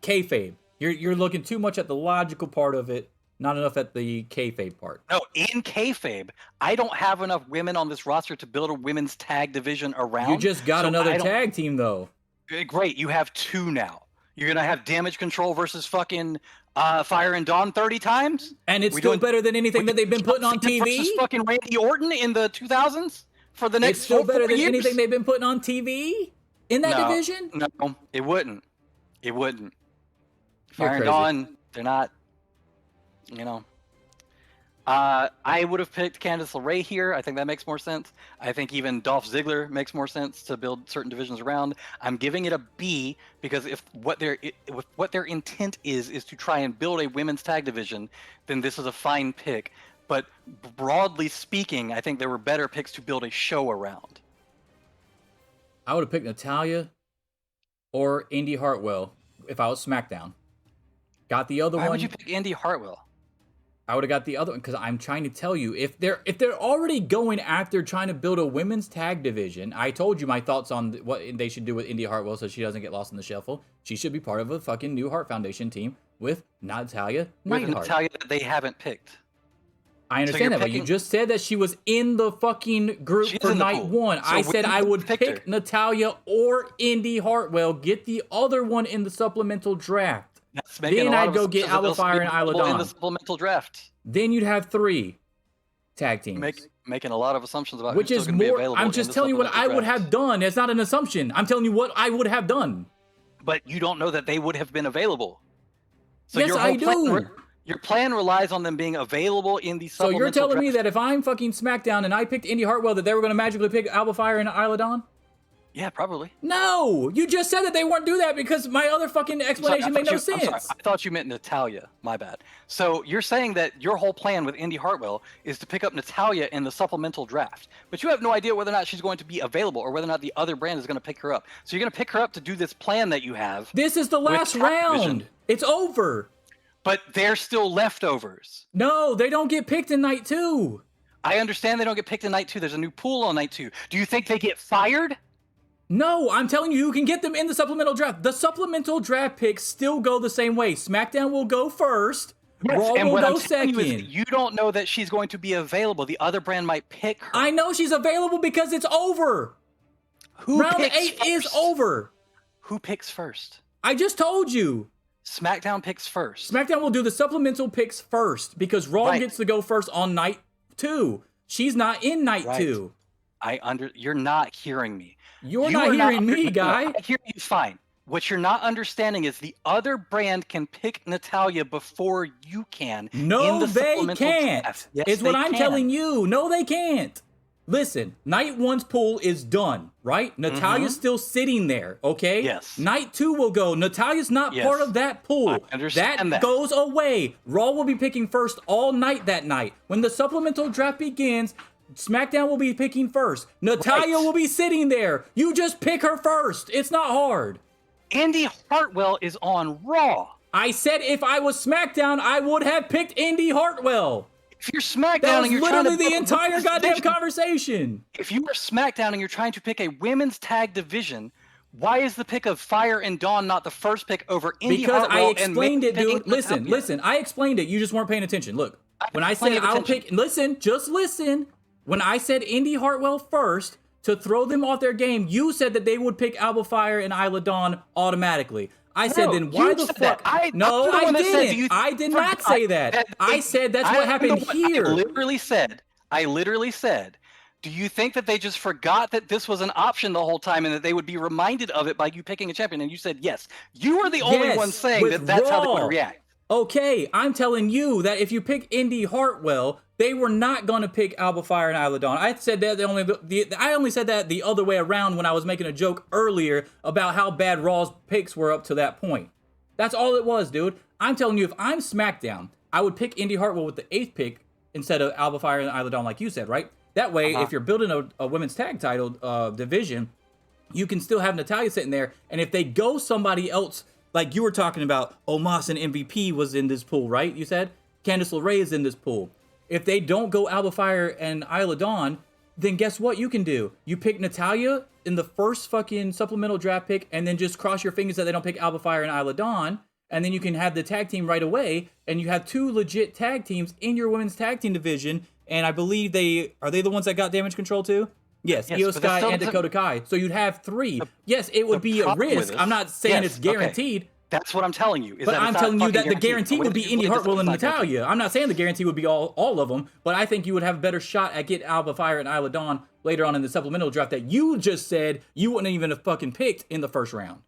F: Kayfabe. You're looking too much at the logical part of it, not enough at the kayfabe part.
G: No, in kayfabe, I don't have enough women on this roster to build a women's tag division around.
F: You just got another tag team though.
G: Great, you have two now. You're gonna have Damage Control versus fucking Fire and Dawn 30 times,
F: and it's still better than anything that they've been putting on TV.
G: Versus fucking Randy Orton in the 2000s for the next.
F: It's still better than
G: years?
F: anything they've been putting on TV in that division.
G: No, it wouldn't. It wouldn't.
F: You're
G: Fire and
F: crazy.
G: Dawn, they're not. You know. I would have picked Candice LeRae here. I think that makes more sense. I think even Dolph Ziggler makes more sense to build certain divisions around. I'm giving it a B because if what their intent is to try and build a women's tag division, then this is a fine pick. But broadly speaking, I think there were better picks to build a show around.
F: I would have picked Natalya or Indy Hartwell if I was SmackDown. Got the other one.
G: Why would you pick Indy Hartwell?
F: I would have got the other one because I'm trying to tell you, if they're already going after trying to build a women's tag division, I told you my thoughts on what they should do with Indy Hartwell so she doesn't get lost in the shuffle. She should be part of a fucking new Hart Foundation team with Natalya Neidhart.
G: With Natalya that they haven't picked.
F: I understand that, but you just said that she was in the fucking group for night one. So I said I would pick Natalya or Indy Hartwell, get the other one in the supplemental draft. Then I'd go get Alba Fire and Isla Dawn.
G: In the supplemental draft.
F: Then you'd have 3 tag teams.
G: Making a lot of assumptions about
F: which is more. I'm just telling you what I would have done. It's not an assumption. I'm telling you what I would have done.
G: But you don't know that they would have been available. So
F: yes, I do.
G: Your plan relies on them being available in the supplemental
F: draft. So you're telling me
G: draft.
F: that if I'm fucking SmackDown and I picked Indy Hartwell, that they were going to magically pick Alba Fire and Isla Dawn?
G: Yeah, probably.
F: No, you just said that they wouldn't do that because my other fucking explanation made no sense.
G: I thought you meant Natalya. My bad. So you're saying that your whole plan with Indy Hartwell is to pick up Natalya in the supplemental draft, but you have no idea whether or not she's going to be available or whether or not the other brand is going to pick her up. So you're going to pick her up to do this plan that you have.
F: This is the last round. Division. It's over.
G: But they're still leftovers.
F: No, they don't get picked in night 2.
G: I understand they don't get picked in night 2. There's a new pool on night 2. Do you think they get fired?
F: No, I'm telling you, you can get them in the supplemental draft. The supplemental draft picks still go the same way. SmackDown will go first.
G: Yes,
F: Raw
G: and
F: will
G: what
F: go
G: I'm telling
F: second.
G: you is you don't know that she's going to be available. The other brand might pick her.
F: I know she's available because it's over.
G: Who
F: Round
G: picks
F: 8 is
G: first?
F: over.
G: Who picks first?
F: I just told you.
G: SmackDown picks first.
F: SmackDown will do the supplemental picks first because Raw
G: Right.
F: gets to go first on night 2. She's not in night
G: Right.
F: 2.
G: You're not hearing me.
F: You're
G: You
F: not
G: are
F: hearing me,
G: no,
F: guy.
G: I hear you fine. What you're not understanding is the other brand can pick Natalia before you can.
F: No,
G: in the
F: they
G: supplemental
F: can't.
G: draft. Yes,
F: It's what
G: they
F: I'm
G: can.
F: telling you. No, they can't. Listen, night 1's pool is done, right? Natalia's still sitting there, okay?
G: Yes.
F: Night 2 will go. Natalia's not
G: Yes.
F: part of that pool.
G: I understand that.
F: goes away. Raw will be picking first all night that night. When the supplemental draft begins, SmackDown will be picking first. Natalia
G: Right.
F: will be sitting there. You just pick her first. It's not hard.
G: Indy Hartwell is on Raw.
F: I said if I was SmackDown, I would have picked Indy Hartwell.
G: If you're SmackDown
F: That was
G: and you're trying
F: literally
G: to
F: the entire
G: women's
F: goddamn
G: division-
F: conversation.
G: If you are SmackDown and you're trying to pick a women's tag division, why is the pick of Fire and Dawn not the first pick over Indy
F: Because
G: Hartwell
F: I explained it,
G: picking
F: dude. Listen,
G: Natalia?
F: listen. I explained it. You just weren't paying attention. Look, when I
G: plenty
F: said
G: of
F: I'll
G: attention.
F: pick, listen, just listen. When I said Indy Hartwell first to throw them off their game, you said that they would pick Alba Fire and Isla Dawn automatically. I said,
G: No,
F: then why
G: you
F: the
G: said
F: fuck?
G: that.
F: No,
G: I'm the
F: I
G: one that said, do
F: didn't.
G: you
F: I did not
G: forgot
F: say that. I said that's what happened here.
G: I literally said, do you think that they just forgot that this was an option the whole time and that they would be reminded of it by you picking a champion? And you said yes. You were the only
F: Yes,
G: one saying
F: with
G: that that's how they
F: Raw.
G: would react.
F: Okay, I'm telling you that if you pick Indy Hartwell, they were not going to pick Alba Fire and Isla Dawn. I said that I only said that the other way around when I was making a joke earlier about how bad Raw's picks were up to that point. That's all it was, dude. I'm telling you, if I'm SmackDown, I would pick Indy Hartwell with the 8th pick instead of Alba Fire and Isla Dawn, like you said, right? That way, if you're building a women's tag title division, you can still have Natalia sitting there. And if they go somebody else, like you were talking about, Omos and MVP was in this pool, right? You said Candice LeRae is in this pool. If they don't go Alba Fire and Isla Dawn, then guess what you can do? You pick Natalia in the first fucking supplemental draft pick, and then just cross your fingers that they don't pick Alba Fire and Isla Dawn, and then you can have the tag team right away, and you have 2 legit tag teams in your women's tag team division. And I believe they the ones that got Damage Control too? Yes,
G: Yes,
F: Io
G: but that
F: Sky
G: still
F: and
G: doesn't-
F: Dakota Kai. So you'd have 3. Yes, it would be a
G: problem with
F: risk.
G: this-
F: I'm not saying
G: Yes,
F: it's
G: okay.
F: guaranteed.
G: That's what I'm telling you.
F: But I'm telling you that the guarantee
G: What
F: would
G: did
F: be
G: you
F: Indy
G: believe
F: Hartwell and
G: it's not guaranteed?
F: Natalia. I'm not saying the guarantee would be all of them, but I think you would have a better shot at get Alba Fire and Isla Dawn later on in the supplemental draft that you just said you wouldn't even have fucking picked in the first round.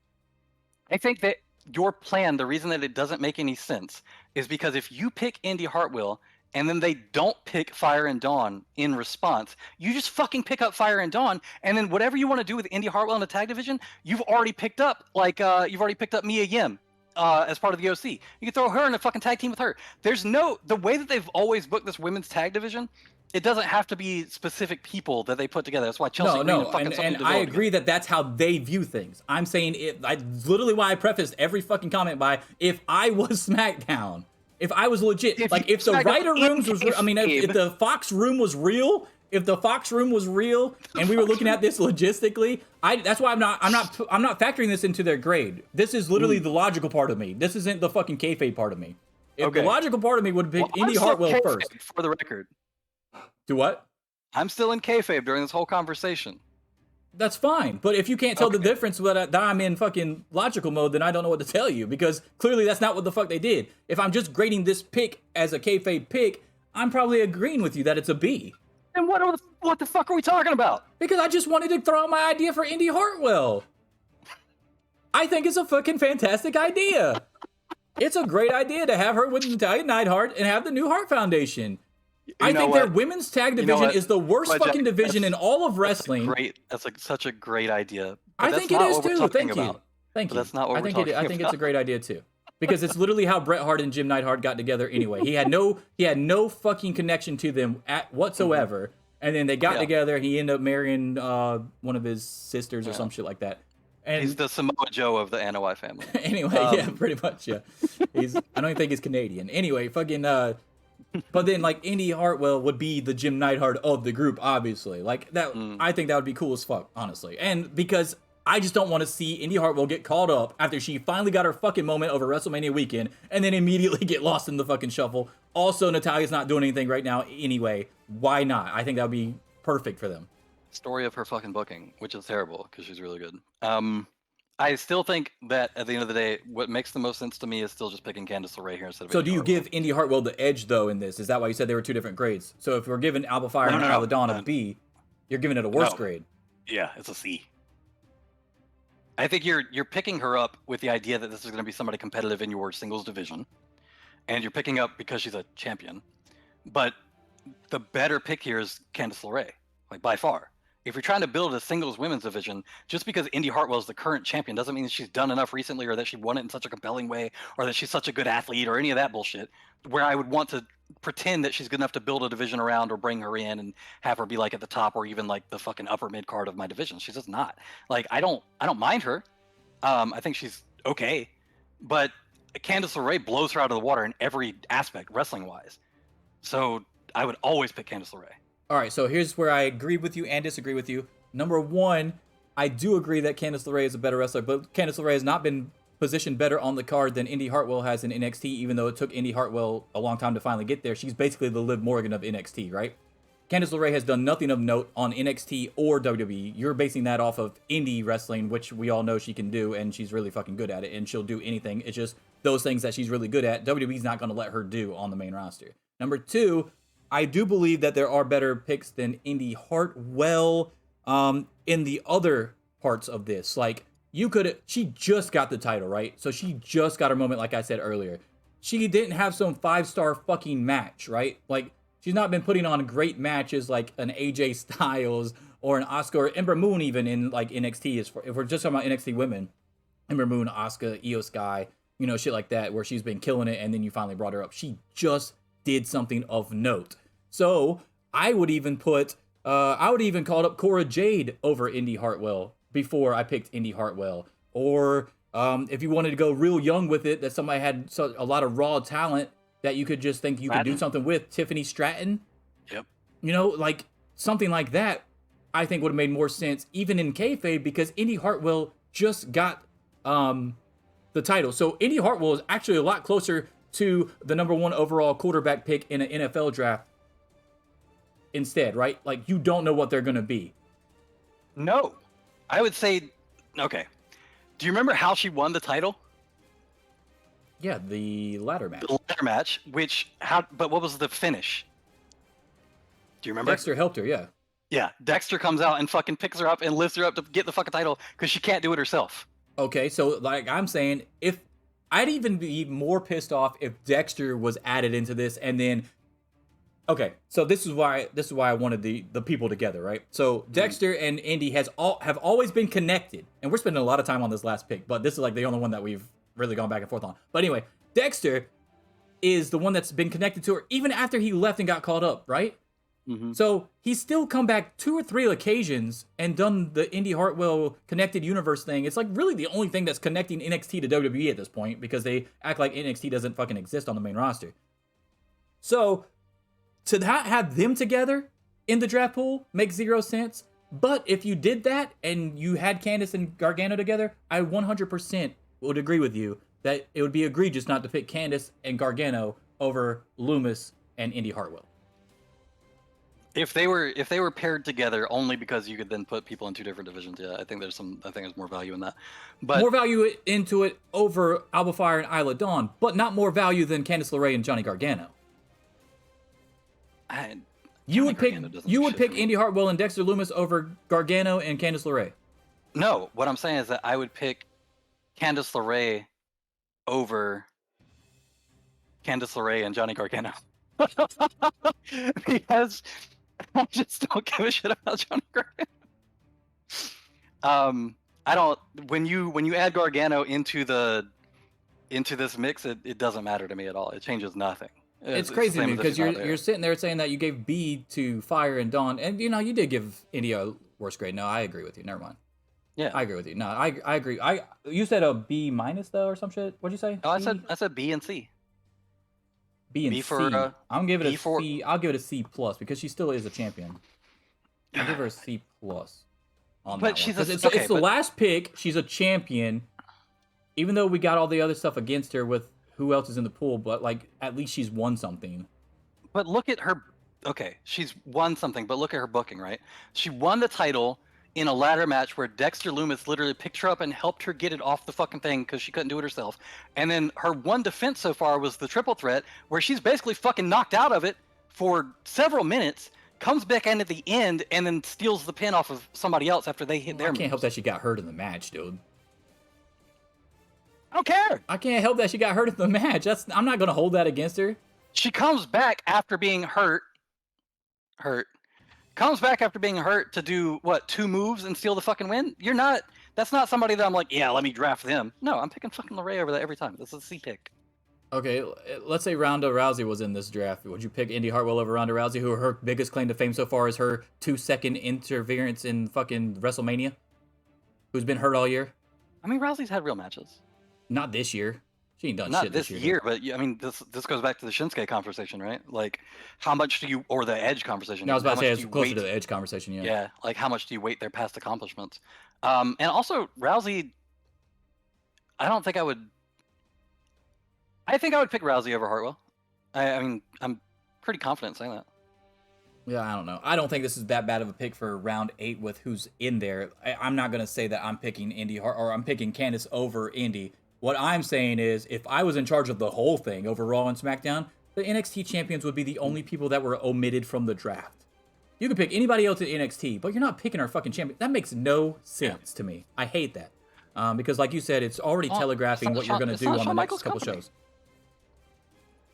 G: I think that your plan, the reason that it doesn't make any sense, is because if you pick Indy Hartwell and then they don't pick Fire and Dawn in response, you just fucking pick up Fire and Dawn, and then whatever you want to do with Indy Hartwell in the tag division, you've already picked up, you've already picked up Mia Yim as part of the OC. You can throw her in a fucking tag team with her. The way that they've always booked this women's tag division, it doesn't have to be specific people that they put together. That's why Chelsea Green and fucking
F: and I agree that that's how they view things. I'm saying literally why I prefaced every fucking comment by, if I was SmackDown, if I was legit, if the
G: SmackDown
F: writer rooms
G: in
F: was, I mean, if the Fox room was real, and we were looking at this logistically, that's why I'm not factoring this into their grade. This is literally the logical part of me. This isn't the fucking kayfabe part of me. If the logical part of me would pick Indy Hartwell first.
G: For the record.
F: Do what?
G: I'm still in kayfabe during this whole conversation.
F: That's fine. But if you can't tell the difference that I'm in fucking logical mode, then I don't know what to tell you, because clearly that's not what the fuck they did. If I'm just grading this pick as a kayfabe pick, I'm probably agreeing with you that it's a B.
G: And what the fuck are we talking about?
F: Because I just wanted to throw out my idea for Indy Hartwell. I think it's a fucking fantastic idea. It's a great idea to have her with Natalia Neidhart and have the New Heart Foundation. I think their women's tag division is the worst fucking division in all of wrestling.
G: That's such a great idea.
F: I think it is too. Thank you. Thank you.
G: That's not what
F: I
G: we're
F: think
G: talking
F: I think
G: about.
F: it's a great idea too, because it's literally how Bret Hart and Jim Neidhart got together anyway. He had no fucking connection to them whatsoever, and then they got together, and he ended up marrying one of his sisters or some shit like that. And
G: He's the Samoa Joe of the Anoa'i family.
F: anyway, pretty much, yeah. I don't even think he's Canadian. Anyway, fucking. But then, like, Indy Hartwell would be the Jim Neidhart of the group, obviously. Like, that, I think that would be cool as fuck, honestly. And because I just don't want to see Indy Hartwell get called up after she finally got her fucking moment over WrestleMania weekend and then immediately get lost in the fucking shuffle. Also, Natalia's not doing anything right now anyway. Why not? I think that would be perfect for them.
G: Story of her fucking booking, which is terrible because she's really good. I still think that at the end of the day, what makes the most sense to me is still just picking Candice LeRae here instead of.
F: So
G: Indy
F: do you
G: Hartwell.
F: give Indy Hartwell the edge though in this? Is that why you said they were two different grades? So if we're giving Alba Fire and Isla Dawn a B, you're giving it a worse grade.
G: Yeah, it's a C. I think you're picking her up with the idea that this is going to be somebody competitive in your singles division, and you're picking up because she's a champion. But the better pick here is Candice LeRae, like by far. If you're trying to build a singles women's division, just because Indy Hartwell is the current champion doesn't mean that she's done enough recently or that she won it in such a compelling way or that she's such a good athlete or any of that bullshit, where I would want to pretend that she's good enough to build a division around or bring her in and have her be like at the top or even like the fucking upper mid card of my division. She's just not. Like, I don't mind her. I think she's okay. But Candice LeRae blows her out of the water in every aspect, wrestling-wise. So I would always pick Candice LeRae.
F: All right, so here's where I agree with you and disagree with you. Number one, I do agree that Candice LeRae is a better wrestler, but Candice LeRae has not been positioned better on the card than Indy Hartwell has in NXT, even though it took Indy Hartwell a long time to finally get there. She's basically the Liv Morgan of NXT, right? Candice LeRae has done nothing of note on NXT or WWE. You're basing that off of indie wrestling, which we all know she can do, and she's really fucking good at it, and she'll do anything. It's just those things that she's really good at, WWE's not going to let her do on the main roster. Number two, I do believe that there are better picks than Indy Hartwell in the other parts of this. Like, she just got the title, right? So she just got her moment, like I said earlier. She didn't have some 5-star fucking match, right? Like, she's not been putting on great matches like an AJ Styles or an Asuka or Ember Moon even in like NXT. If we're just talking about NXT women, Ember Moon, Asuka, Io Sky, shit like that, where she's been killing it and then you finally brought her up. She just did something of note. So I would even call up Cora Jade over Indy Hartwell before I picked Indy Hartwell. Or if you wanted to go real young with it, that somebody had a lot of raw talent that you could just think you could do something with, Tiffany Stratton.
G: Yep.
F: Like something like that, I think would have made more sense even in kayfabe because Indy Hartwell just got the title. So Indy Hartwell is actually a lot closer to the number 1 overall quarterback pick in an NFL draft instead, right? Like, you don't know what they're going to be.
G: No. I would say, okay. Do you remember how she won the title?
F: Yeah, the ladder match.
G: The ladder match, but what was the finish? Do you remember?
F: Dexter helped her, yeah.
G: Yeah, Dexter comes out and fucking picks her up and lifts her up to get the fucking title because she can't do it herself.
F: Okay, so like I'm saying, if I'd even be more pissed off if Dexter was added into this and then okay, so this is why I wanted the people together, right? So Dexter and Indy have always been connected, and we're spending a lot of time on this last pick, but this is like the only one that we've really gone back and forth on. But anyway, Dexter is the one that's been connected to her even after he left and got called up, right? Mm-hmm. So he's still come back 2 or 3 occasions and done the Indy Hartwell connected universe thing. It's like really the only thing that's connecting NXT to WWE at this point because they act like NXT doesn't fucking exist on the main roster. So to not have them together in the draft pool makes 0 sense. But if you did that and you had Candice and Gargano together, I 100% would agree with you that it would be egregious not to pick Candice and Gargano over Loomis and Indy Hartwell.
G: If they were paired together only because you could then put people in 2 different divisions, yeah, I think there's more value in that. But
F: more value into it over Alba Fire and Isla Dawn, but not more value than Candice LeRae and Johnny Gargano. You would pick Indy Hartwell and Dexter Loomis over Gargano and Candice LeRae.
G: No, what I'm saying is that I would pick Candice LeRae over Candice LeRae and Johnny Gargano. Because I just don't give a shit about Johnny Gargano. I don't. When you add Gargano into this mix, it doesn't matter to me at all. It changes nothing.
F: It's crazy to me because you're sitting there saying that you gave B to Fire and Dawn, and you did give India a worse grade. No, I agree with you. Never mind.
G: Yeah,
F: I agree with you. No, I agree. You said a B minus though or some shit. What'd you say?
G: No, I said B and C.
F: B and C. I'm giving it a C. I'll give it a C plus because she still is a champion. I'll give her a C plus. on
G: But
F: that
G: she's
F: one.
G: a-
F: 'Cause
G: okay,
F: it's the
G: but-
F: last pick. She's a champion. Even though we got all the other stuff against her with who else is in the pool, but like at least she's won something.
G: But look at her. Okay, she's won something, but look at her booking, right? She won the title in a ladder match where Dexter Loomis literally picked her up and helped her get it off the fucking thing because she couldn't do it herself. And then her one defense so far was the triple threat, where she's basically fucking knocked out of it for several minutes, comes back in at the end, and then steals the pin off of somebody else after they hit their
F: I can't help
G: moves.
F: that she got hurt in the match, dude.
G: I don't care.
F: I can't help that she got hurt in the match. I'm not gonna hold that against her.
G: She comes back after being hurt. Comes back after being hurt to do what, 2 moves and steal the fucking win? That's not somebody that I'm like, yeah, let me draft them. No, I'm picking fucking LeRae over that every time. This is a C pick.
F: Okay, let's say Ronda Rousey was in this draft. Would you pick Indy Hartwell over Ronda Rousey, who her biggest claim to fame so far is her 2-second interference in fucking WrestleMania? Who's been hurt all year?
G: I mean, Rousey's had real matches.
F: Not this year. She ain't done
G: Not
F: shit
G: this
F: year.
G: year, but I mean, this goes back to the Shinsuke conversation, right? Like, how much do you, or the Edge conversation?
F: No, I was
G: how
F: about to say
G: much
F: it's
G: do you
F: closer
G: wait-
F: to the Edge conversation, yeah.
G: Yeah, like how much do you weight their past accomplishments? And also Rousey, I don't think I would. I think I would pick Rousey over Hartwell. I mean, I'm pretty confident saying that.
F: Yeah, I don't know. I don't think this is that bad of a pick for round 8 with who's in there. I'm not gonna say that I'm picking Indy or I'm picking Candice over Indy. What I'm saying is, if I was in charge of the whole thing over Raw and SmackDown, the NXT champions would be the only people that were omitted from the draft. You can pick anybody else at NXT, but you're not picking our fucking champion. That makes no sense to me. I hate that. Because like you said, it's already
G: Well,
F: telegraphing
G: it's
F: what
G: not
F: you're going to
G: Shawn-
F: do on
G: it's
F: the
G: not
F: next
G: Shawn
F: couple
G: Michaels'
F: shows.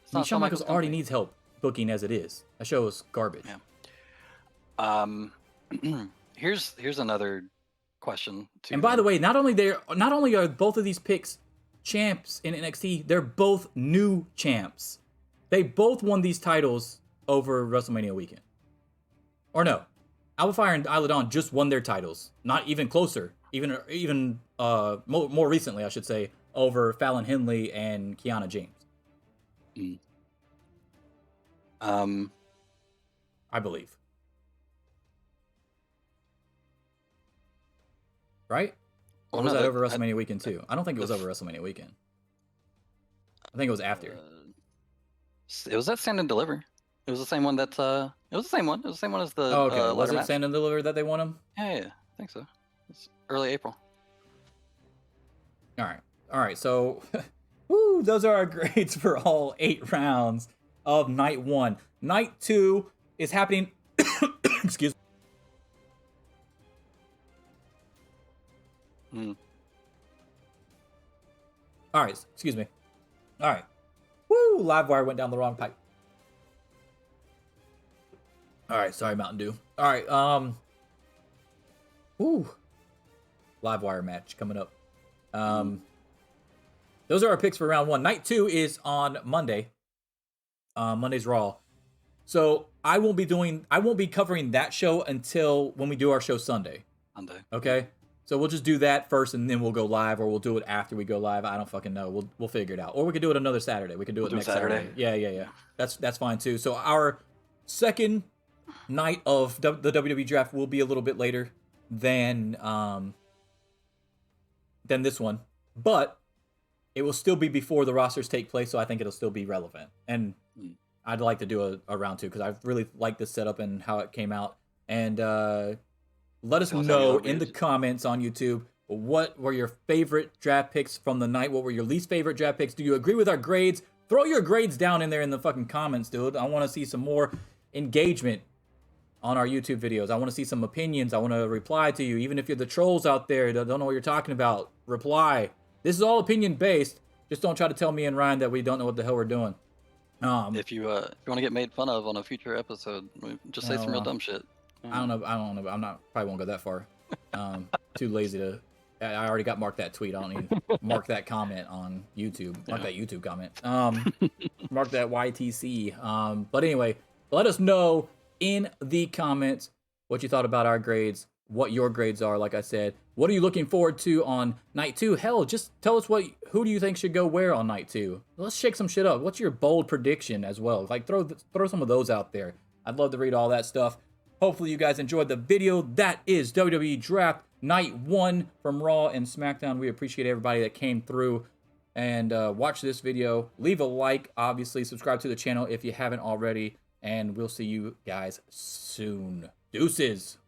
G: It's
F: I mean,
G: not
F: Shawn Michaels already
G: company.
F: needs help booking as it is. That show is garbage.
G: Yeah. Here's another question.
F: And by the way, not only are both of these picks champs in NXT, they're both new champs. They both won these titles over WrestleMania weekend. Or no, Alpha Fire and Isla Dawn just won their titles. Not even closer. Even more recently, I should say, over Fallon Henley and Kiana James. I believe. Right? Or
G: Well,
F: was
G: no,
F: that
G: that-
F: over WrestleMania weekend too? I don't think it was over WrestleMania weekend. I think it was after.
G: It was that Stand and Deliver. It was the same one that it was the same one. It was the same one as the
F: Oh, okay. Was
G: ladder
F: it
G: match.
F: Stand and Deliver that they won him?
G: Yeah, I think so. It's early April.
F: All right. So, woo, those are our grades for all 8 rounds of night 1. Night 2 is happening. Excuse me. All right. Excuse me. All right. Woo! Livewire went down the wrong pipe. All right. Sorry, Mountain Dew. All right. Woo. Livewire match coming up. Those are our picks for round 1. Night 2 is on Monday. Monday's Raw. So I won't be covering that show until when we do our show Sunday.
G: Monday.
F: Okay? So we'll just do that first and then we'll go live, or we'll do it after we go live. I don't fucking know. We'll figure it out. Or we could do it another Saturday. We could do it
G: do it
F: next Saturday.
G: Saturday?
F: Yeah. That's fine too. So our second night of the WWE draft will be a little bit later than this one. But it will still be before the rosters take place, so I think it'll still be relevant. And I'd like to do a round 2 because I really like this setup and how it came out. And let us
G: Feels
F: know
G: like
F: in the comments on YouTube what were your favorite draft picks from the night. What were your least favorite draft picks? Do you agree with our grades? Throw your grades down in there in the fucking comments, dude. I want to see some more engagement on our YouTube videos. I want to see some opinions. I want to reply to you. Even if you're the trolls out there that don't know what you're talking about, reply. This is all opinion based. Just don't try to tell me and Ryan that we don't know what the hell we're doing.
G: If you want to get made fun of on a future episode, just say some real dumb shit.
F: I don't know. Probably won't go that far. Too lazy to. I already got marked that tweet. I don't need to mark that comment on YouTube. Mark that YouTube comment. Mark that YTC. But anyway, let us know in the comments what you thought about our grades, what your grades are. Like I said, what are you looking forward to on night 2? Hell, just tell us who do you think should go where on night 2. Let's shake some shit up. What's your bold prediction as well? Like throw some of those out there. I'd love to read all that stuff. Hopefully you guys enjoyed the video. That is WWE Draft Night 1 from Raw and SmackDown. We appreciate everybody that came through and watched this video. Leave a like, obviously. Subscribe to the channel if you haven't already. And we'll see you guys soon. Deuces.